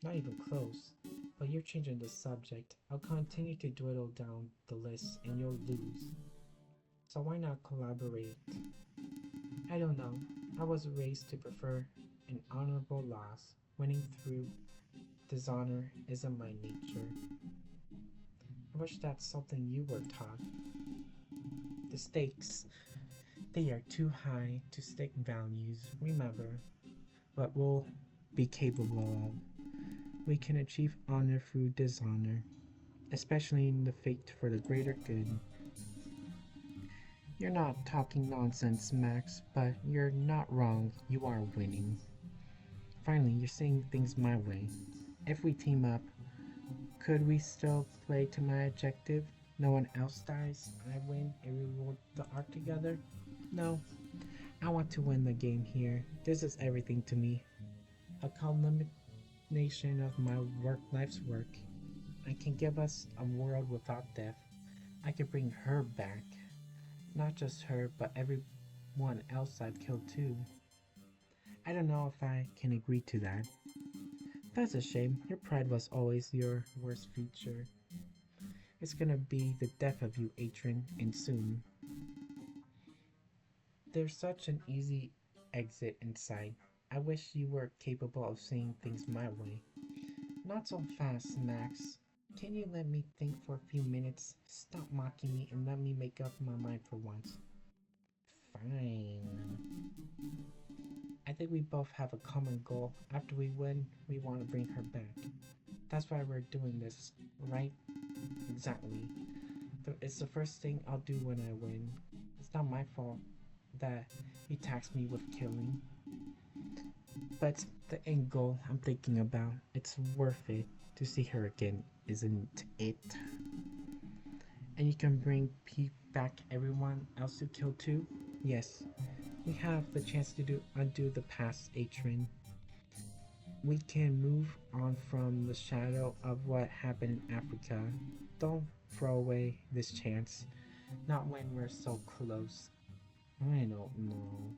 Not even close. But you're changing the subject. I'll continue to dwindle down the list and you'll lose. So why not collaborate? I don't know. I was raised to prefer an honorable loss. Winning through dishonor isn't my nature. I wish that's something you were taught. The stakes, they are too high to stick values. Remember what we'll be capable of. We can achieve honor through dishonor, especially in the fate for the greater good. You're not talking nonsense, Max, but you're not wrong. You are winning. Finally, you're saying things my way. If we team up, could we still play to my objective? No one else dies, I win, and we reward the arc together? No, I want to win the game here. This is everything to me. A culmination of my life's work. I can give us a world without death. I can bring her back. Not just her, but everyone else I've killed too. I don't know if I can agree to that. That's a shame. Your pride was always your worst feature. It's gonna be the death of you, Atron, and soon. There's such an easy exit inside. I wish you were capable of seeing things my way. Not so fast, Max. Can you let me think for a few minutes? Stop mocking me and let me make up my mind for once. Fine. I think we both have a common goal. After we win, we want to bring her back. That's why we're doing this, right? Exactly. It's the first thing I'll do when I win. It's not my fault that he taxed me with killing. But the end goal I'm thinking about, it's worth it to see her again, isn't it? And you can bring back everyone else you killed too? Yes, we have the chance to undo the past, Atron. We can move on from the shadow of what happened in Africa. Don't throw away this chance. Not when we're so close. I don't know.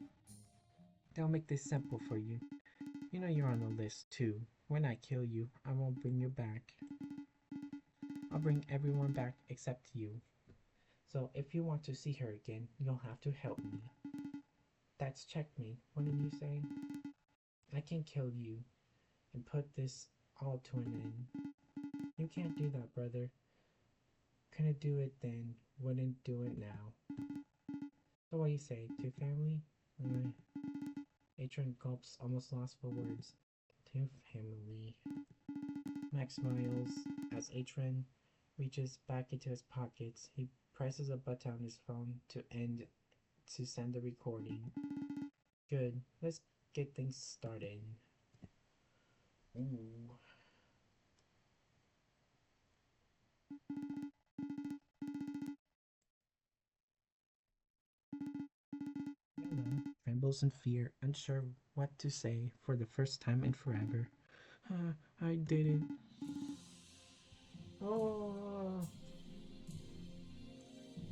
They'll make this simple for you. You know you're on the list too. When I kill you, I won't bring you back. I'll bring everyone back except you. So if you want to see her again, you'll have to help me. That's checkmate, wouldn't you say? I can kill you and put this all to an end. You can't do that, brother. Couldn't do it then, wouldn't do it now. So what do you say, to family? Atron gulps, almost lost for words. To family. Max smiles as Atron reaches back into his pockets. He presses a button on his phone to send the recording. Good. Let's get things started. Ooh. Hello. Trembles in fear, unsure what to say for the first time in forever. I did it. Oh.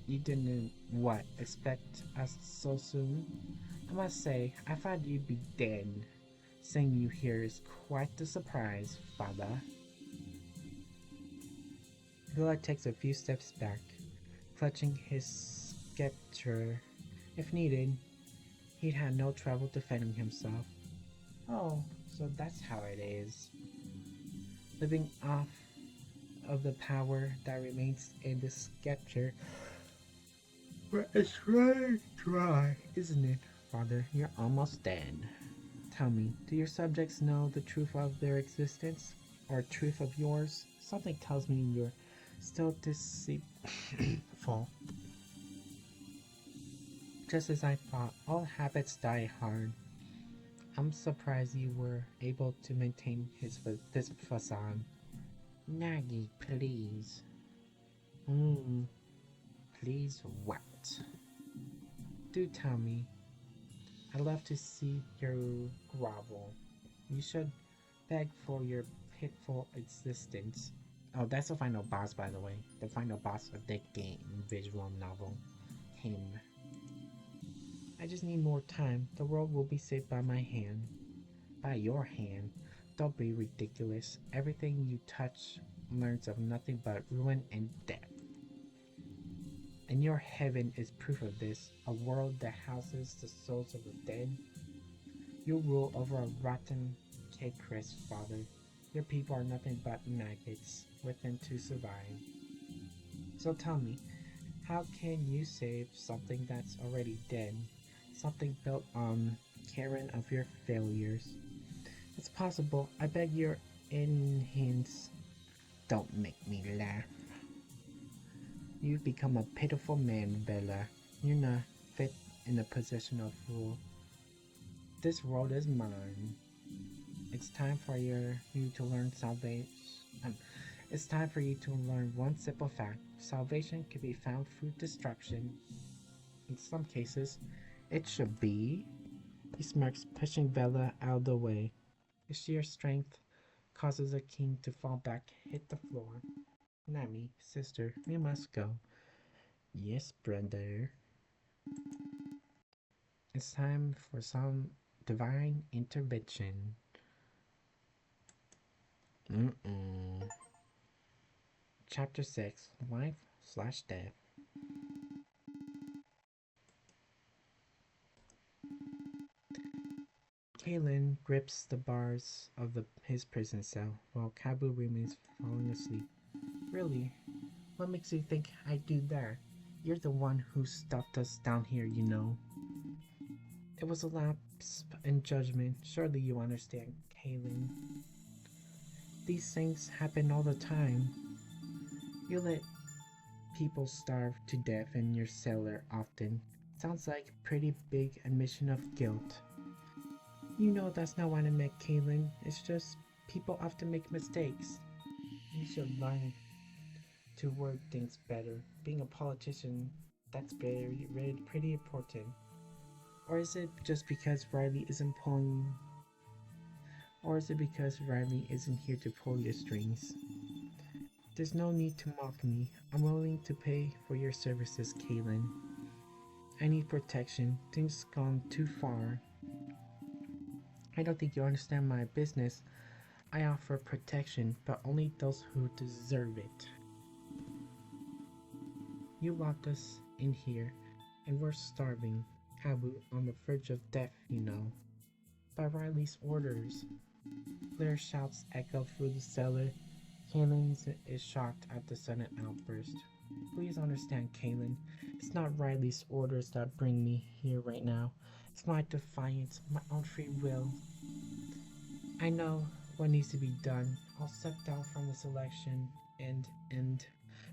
You didn't, what, expect us so soon? I must say, I thought you'd be dead. Seeing you here is quite the surprise, father. Gula takes a few steps back, clutching his scepter. If needed, he'd had no trouble defending himself. Oh, so that's how it is. Living off of the power that remains in the scepter. But it's very dry, isn't it, father? You're almost dead. Tell me, do your subjects know the truth of their existence? Or truth of yours? Something tells me you're still deceitful. Just as I thought, all habits die hard. I'm surprised you were able to maintain this facade. Nagi, please. Please what? Do tell me. I love to see you grovel. You should beg for your pitiful existence. Oh, that's the final boss, by the way. The final boss of the game visual novel. Him. I just need more time. The world will be saved by my hand. By your hand. Don't be ridiculous. Everything you touch learns of nothing but ruin and death. And your heaven is proof of this, a world that houses the souls of the dead. You rule over a rotten cake-crest, Father. Your people are nothing but maggots, within to survive. So tell me, how can you save something that's already dead? Something built on caring of your failures? It's possible. I beg your hints. Don't make me laugh. You've become a pitiful man, Bella. You're not fit in the position of rule. This world is mine. It's time for you to learn salvation. It's time for you to learn one simple fact. Salvation can be found through destruction. In some cases, it should be. He smirks, pushing Bella out of the way. His sheer strength causes the king to fall back, hit the floor. Nami, sister, we must go. Yes, brother. It's time for some divine intervention. Chapter 6, Life/Death. Kalen grips the bars of his prison cell while Kabu remains falling asleep. Really? What makes you think I'd do that? You're the one who stuffed us down here, you know. It was a lapse in judgment. Surely you understand, Kalen. These things happen all the time. You let people starve to death in your cellar often. Sounds like a pretty big admission of guilt. You know that's not what I meant, Kalen. It's just people often make mistakes. You should learn to word things better. Being a politician, that's pretty important. Or is it just because Riley isn't pulling... Or is it because Riley isn't here to pull your strings? There's no need to mock me. I'm willing to pay for your services, Kalen. I need protection. Things gone too far. I don't think you understand my business. I offer protection, but only those who deserve it. You locked us in here, and we're starving. Kabu on the verge of death, you know. By Riley's orders. Blair shouts echo through the cellar. Kalen is shocked at the sudden outburst. Please understand, Kalen. It's not Riley's orders that bring me here right now. It's my defiance, my own free will. I know what needs to be done. I'll step down from the selection and end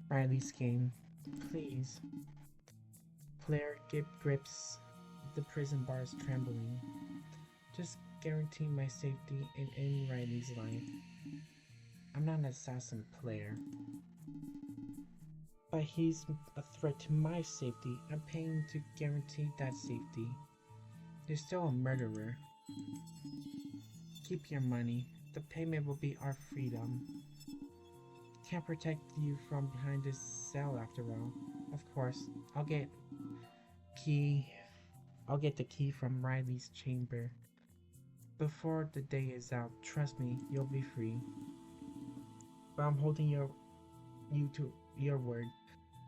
Riley's game. Please. Blair grips the prison bars, trembling. Just guarantee my safety and end Riley's life. I'm not an assassin, Blair. But he's a threat to my safety. I'm paying to guarantee that safety. You're still a murderer. Keep your money. The payment will be our freedom. Can't protect you from behind this cell after all. Of course, I'll get the key from Riley's chamber. Before the day is out, trust me, you'll be free. But I'm holding you to your word.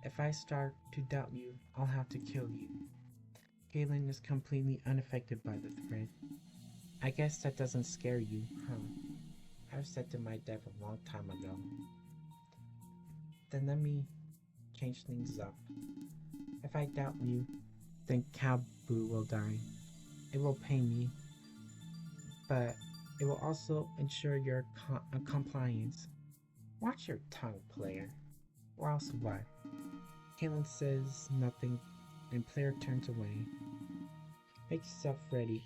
If I start to doubt you, I'll have to kill you. Galen is completely unaffected by the threat. I guess that doesn't scare you, huh? I've said to my death a long time ago. Then let me change things up. If I doubt you, then Kabu will die. It will pain me, but it will also ensure your compliance. Watch your tongue, player. Or else what? Kalen says nothing, and player turns away. Make yourself ready.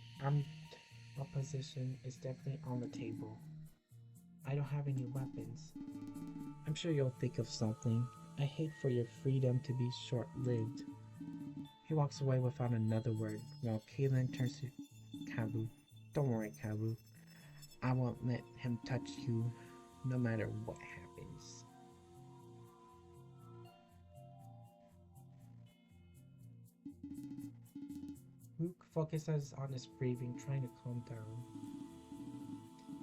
Opposition is definitely on the table. I don't have any weapons. I'm sure you'll think of something. I hate for your freedom to be short-lived. He walks away without another word, while Kaylin turns to Kabu. Don't worry, Kabu. I won't let him touch you, no matter what happens. Luke focuses on his breathing, trying to calm down.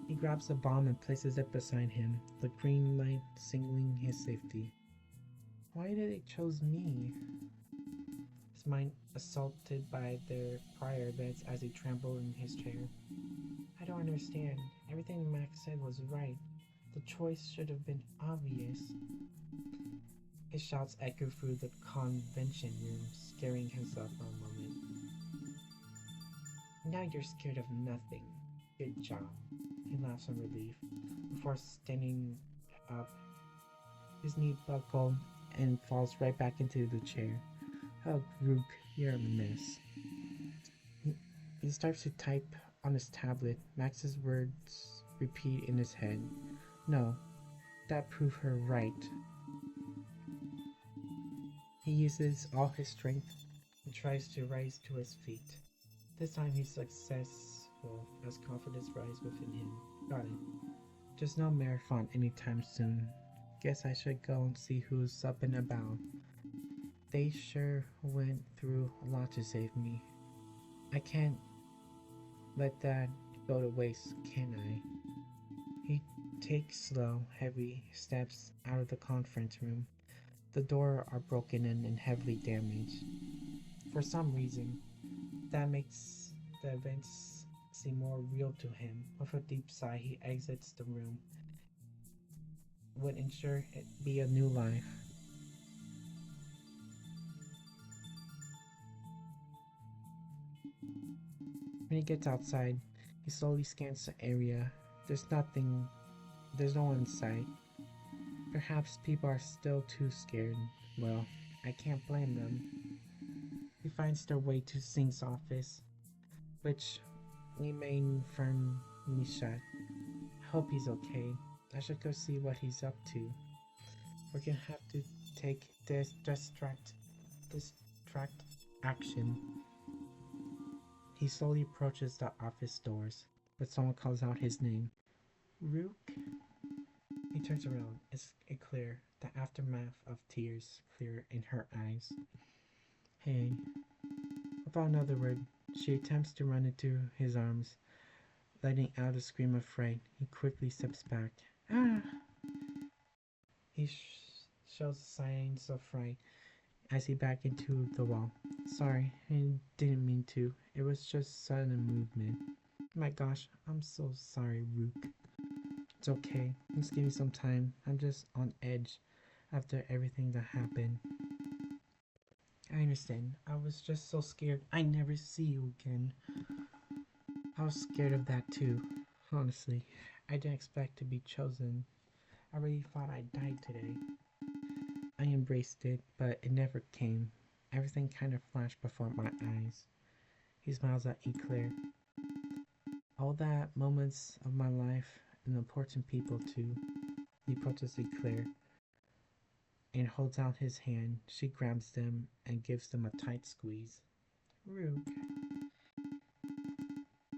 He grabs the bomb and places it beside him, the green light signaling his safety. Why did it choose me? His mind assaulted by their prior events as he trembled in his chair. I don't understand. Everything Max said was right. The choice should have been obvious. His shouts echoed through the convention room, scaring himself for a moment. Now you're scared of nothing. Good job. He laughs in relief, before standing up. His knee buckled and falls right back into the chair. Oh, Rook, you're a mess. He starts to type on his tablet. Max's words repeat in his head. No, that proved her right. He uses all his strength and tries to rise to his feet. This time he's successful as confidence rises within him. Got it. Just no marathon anytime soon. Guess I should go and see who's up and about. They sure went through a lot to save me. I can't let that go to waste, can I? He takes slow, heavy steps out of the conference room. The doors are broken in and heavily damaged. For some reason, that makes the events seem more real to him. With a deep sigh, he exits the room. Would ensure it be a new life. When he gets outside, he slowly scans the area. There's no one in sight. Perhaps people are still too scared. Well, I can't blame them. He finds their way to Singh's office, which remained firmly shut. I hope he's okay. I should go see what he's up to. We're gonna have to take this distract action. He slowly approaches the office doors, but someone calls out his name. Rook? He turns around. It's clear, the aftermath of tears clear in her eyes. Hey. Without another word, she attempts to run into his arms, letting out a scream of fright. He quickly steps back. Ah! He shows signs of fright as he back into the wall. Sorry, I didn't mean to. It was just sudden movement. My gosh, I'm so sorry, Rook. It's okay. Just give me some time. I'm just on edge after everything that happened. I understand. I was just so scared I never see you again. I was scared of that too. Honestly, I didn't expect to be chosen. I really thought I died today. I embraced it, but it never came. Everything kind of flashed before my eyes. He smiles at Eclair. All that moments of my life and important people too. He approaches Eclair and holds out his hand. She grabs them and gives them a tight squeeze. Rook.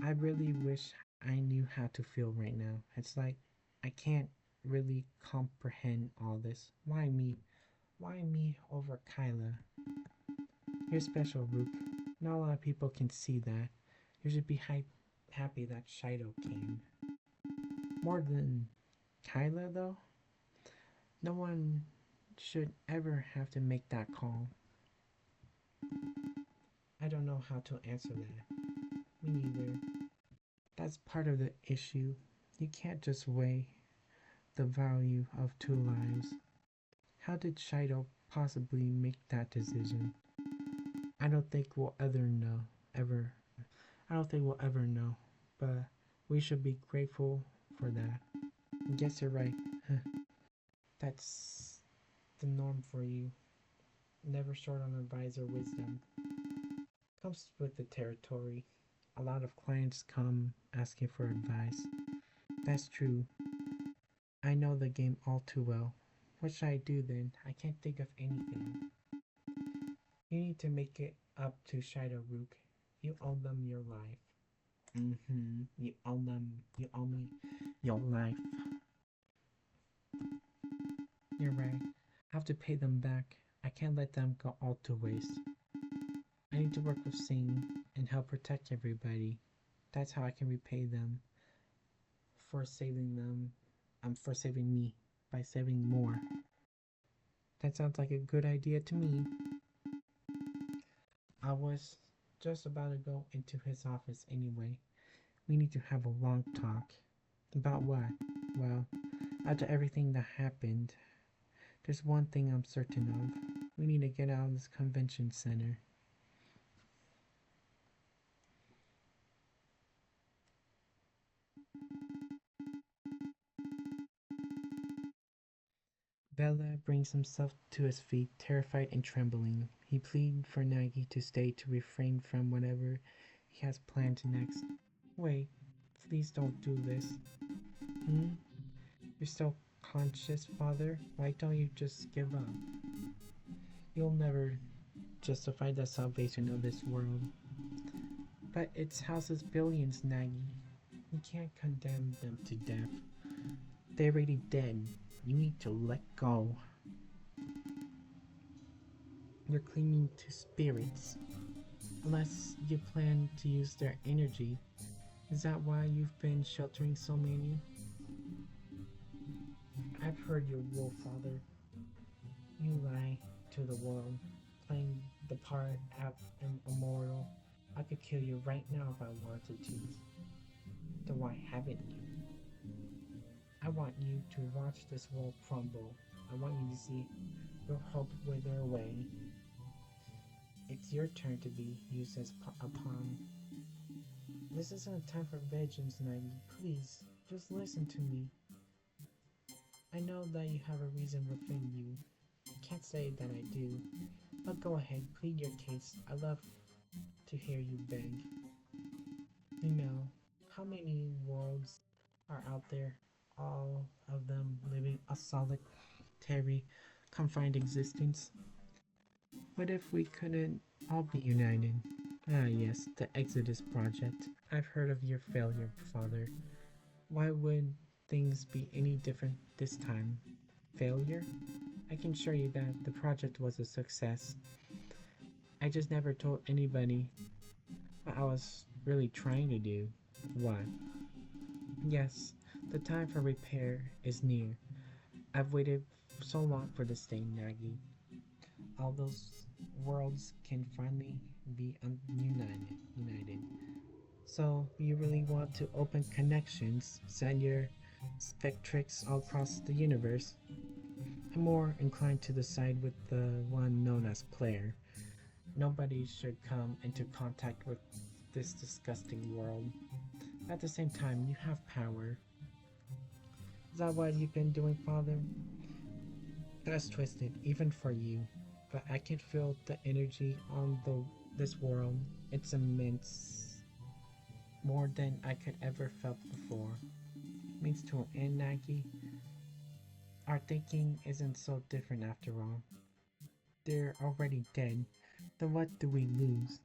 I really wish I knew how to feel right now. It's like I can't really comprehend all this. Why me? Why me over Kyla? You're special, Rook. Not a lot of people can see that. You should be happy that Shydo came. More than Kyla, though? No one should ever have to make that call. I don't know how to answer that. Me neither. That's part of the issue. You can't just weigh the value of two lives. How did Shydo possibly make that decision? I don't think we'll ever know. I don't think we'll ever know. But we should be grateful for that. I guess you're right. That's the norm for you. Never short on advice or wisdom. Comes with the territory. A lot of clients come asking for advice. That's true. I know the game all too well. What should I do then? I can't think of anything. You need to make it up to Shydo Rook. You owe them your life. Mm-hmm. You owe me your life. You're right. I have to pay them back. I can't let them go all to waste. I need to work with Sing and help protect everybody. That's how I can repay them for saving them. For saving me by saving more. That sounds like a good idea to me. I was just about to go into his office anyway. We need to have a long talk. About what? Well, after everything that happened, there's one thing I'm certain of. We need to get out of this convention center. Bella brings himself to his feet, terrified and trembling. He pleads for Nagi to stay to refrain from whatever he has planned next. Wait, please don't do this. Hmm? You're still conscious, Father? Why don't you just give up? You'll never justify the salvation of this world. But it houses billions, Nagi. You can't condemn them to death. They're already dead. You need to let go. You're clinging to spirits. Unless you plan to use their energy. Is that why you've been sheltering so many? I've heard your rule, Father. You lie to the world, playing the part of an immortal. I could kill you right now if I wanted to. Then why haven't you? I want you to watch this world crumble. I want you to see your hope wither away. It's your turn to be used as a pawn. This isn't a time for vengeance, Nagi. Please, just listen to me. I know that you have a reason within you. Can't say that I do. But go ahead, plead your case. I love to hear you beg. You know, how many worlds are out there? All of them living a solitary, confined existence. What if we couldn't all be united? Ah, yes, the Exodus Project. I've heard of your failure, Father. Why would things be any different this time? Failure? I can assure you that the project was a success. I just never told anybody what I was really trying to do. What? Yes, the time for repair is near. I've waited so long for this day, Nagi. All those worlds can finally be united. So, you really want to open connections, send your spectrix all across the universe? I'm more inclined to the side with the one known as player. Nobody should come into contact with this disgusting world. At the same time, you have power. Is that what you've been doing, Father? That's twisted, even for you. But I can feel the energy on this world. It's immense. More than I could ever felt before. Means to an end, Nagi. Our thinking isn't so different after all. They're already dead. Then what do we lose?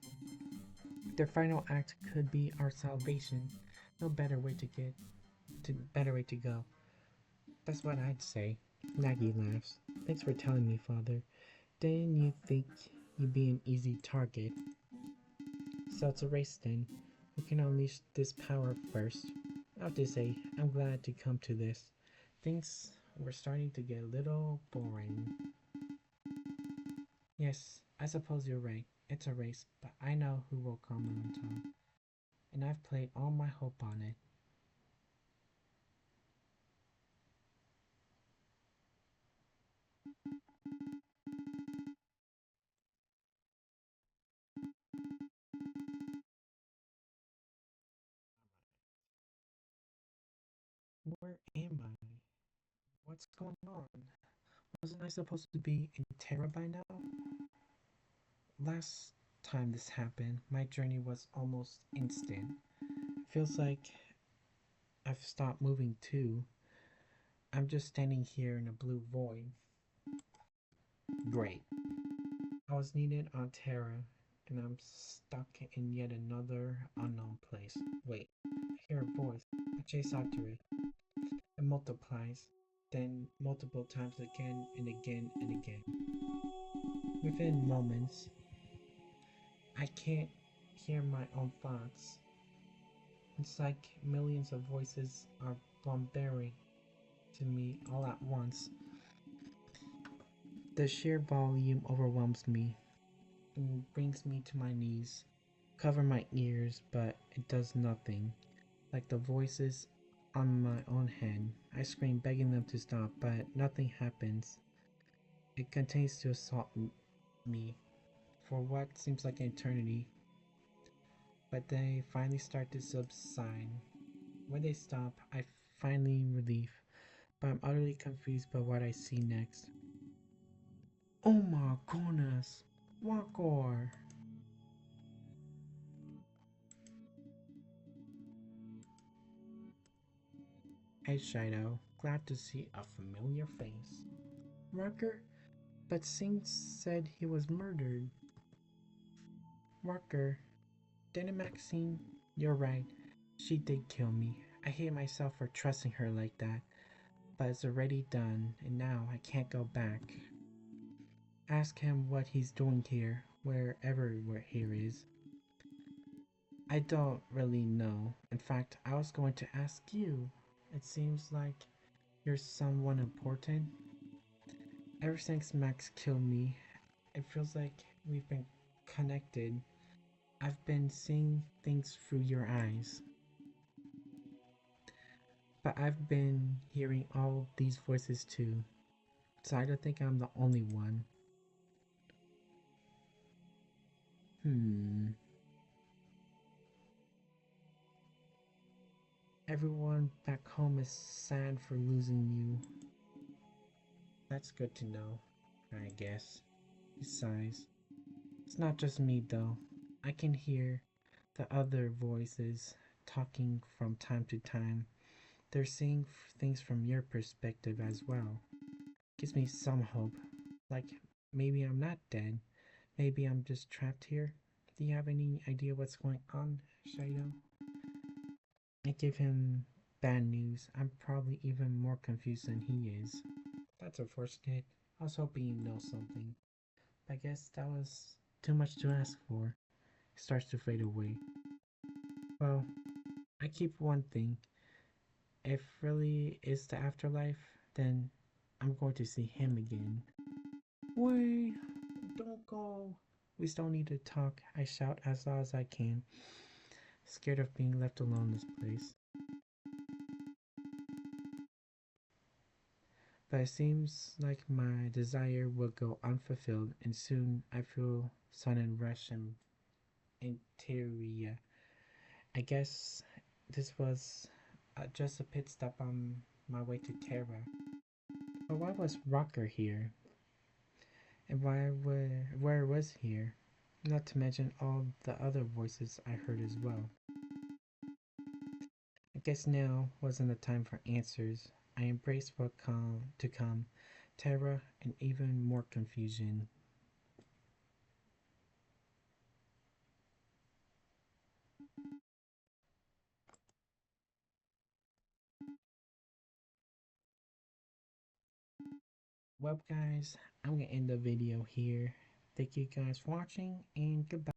Their final act could be our salvation. No better way better way to go. That's what I'd say. Nagi laughs. Thanks for telling me, Father. Didn't you think you'd be an easy target? So it's a race then. Who can unleash this power first? I have to say, I'm glad to come to this. Things were starting to get a little boring. Yes, I suppose you're right. It's a race, but I know who will come on top. And I've played all my hope on it. Where am I? What's going on? Wasn't I supposed to be in Terra by now? Last time this happened, my journey was almost instant. Feels like I've stopped moving too. I'm just standing here in a blue void. Great. I was needed on Terra. and I'm stuck in yet another unknown place. Wait, I hear a voice. I chase after it. It multiplies, then multiple times again and again and again. Within moments, I can't hear my own thoughts. It's like millions of voices are bombarding to me all at once. The sheer volume overwhelms me and brings me to my knees. Cover my ears, but it does nothing. Like the voices on my own head, I scream, begging them to stop, but nothing happens. It continues to assault me for what seems like an eternity, but they finally start to subside. When they stop, I finally relief, but I'm utterly confused by what I see next. Oh my goodness! Walker! Hey Shydo, glad to see a familiar face. Walker? But Singh said he was murdered. Walker, didn't Maxine? You're right. She did kill me. I hate myself for trusting her like that. But it's already done, and now I can't go back. Ask him what he's doing here, wherever here is. I don't really know. In fact, I was going to ask you. It seems like you're someone important. Ever since Max killed me, it feels like we've been connected. I've been seeing things through your eyes. But I've been hearing all these voices too. So I don't think I'm the only one. Hmm. Everyone back home is sad for losing you. That's good to know, I guess. He sighs. It's not just me though. I can hear the other voices talking from time to time. They're seeing things from your perspective as well. Gives me some hope. Like maybe I'm not dead. Maybe I'm just trapped here. Do you have any idea what's going on, Shydo? I give him bad news. I'm probably even more confused than he is. That's unfortunate. I was hoping you know something. I guess that was too much to ask for. It starts to fade away. Well, I keep one thing. If really is the afterlife, then I'm going to see him again. Wait, don't go. We still need to talk. I shout as loud as I can, scared of being left alone in this place. But it seems like my desire will go unfulfilled, and soon I feel sudden rush and interior. I guess this was just a pit stop on my way to Terra. But why was Rocker here? And where was here? Not to mention all the other voices I heard as well. I guess now wasn't the time for answers. I embraced what to come, terror and even more confusion. Well guys, I'm gonna end the video here. Thank you guys for watching and goodbye.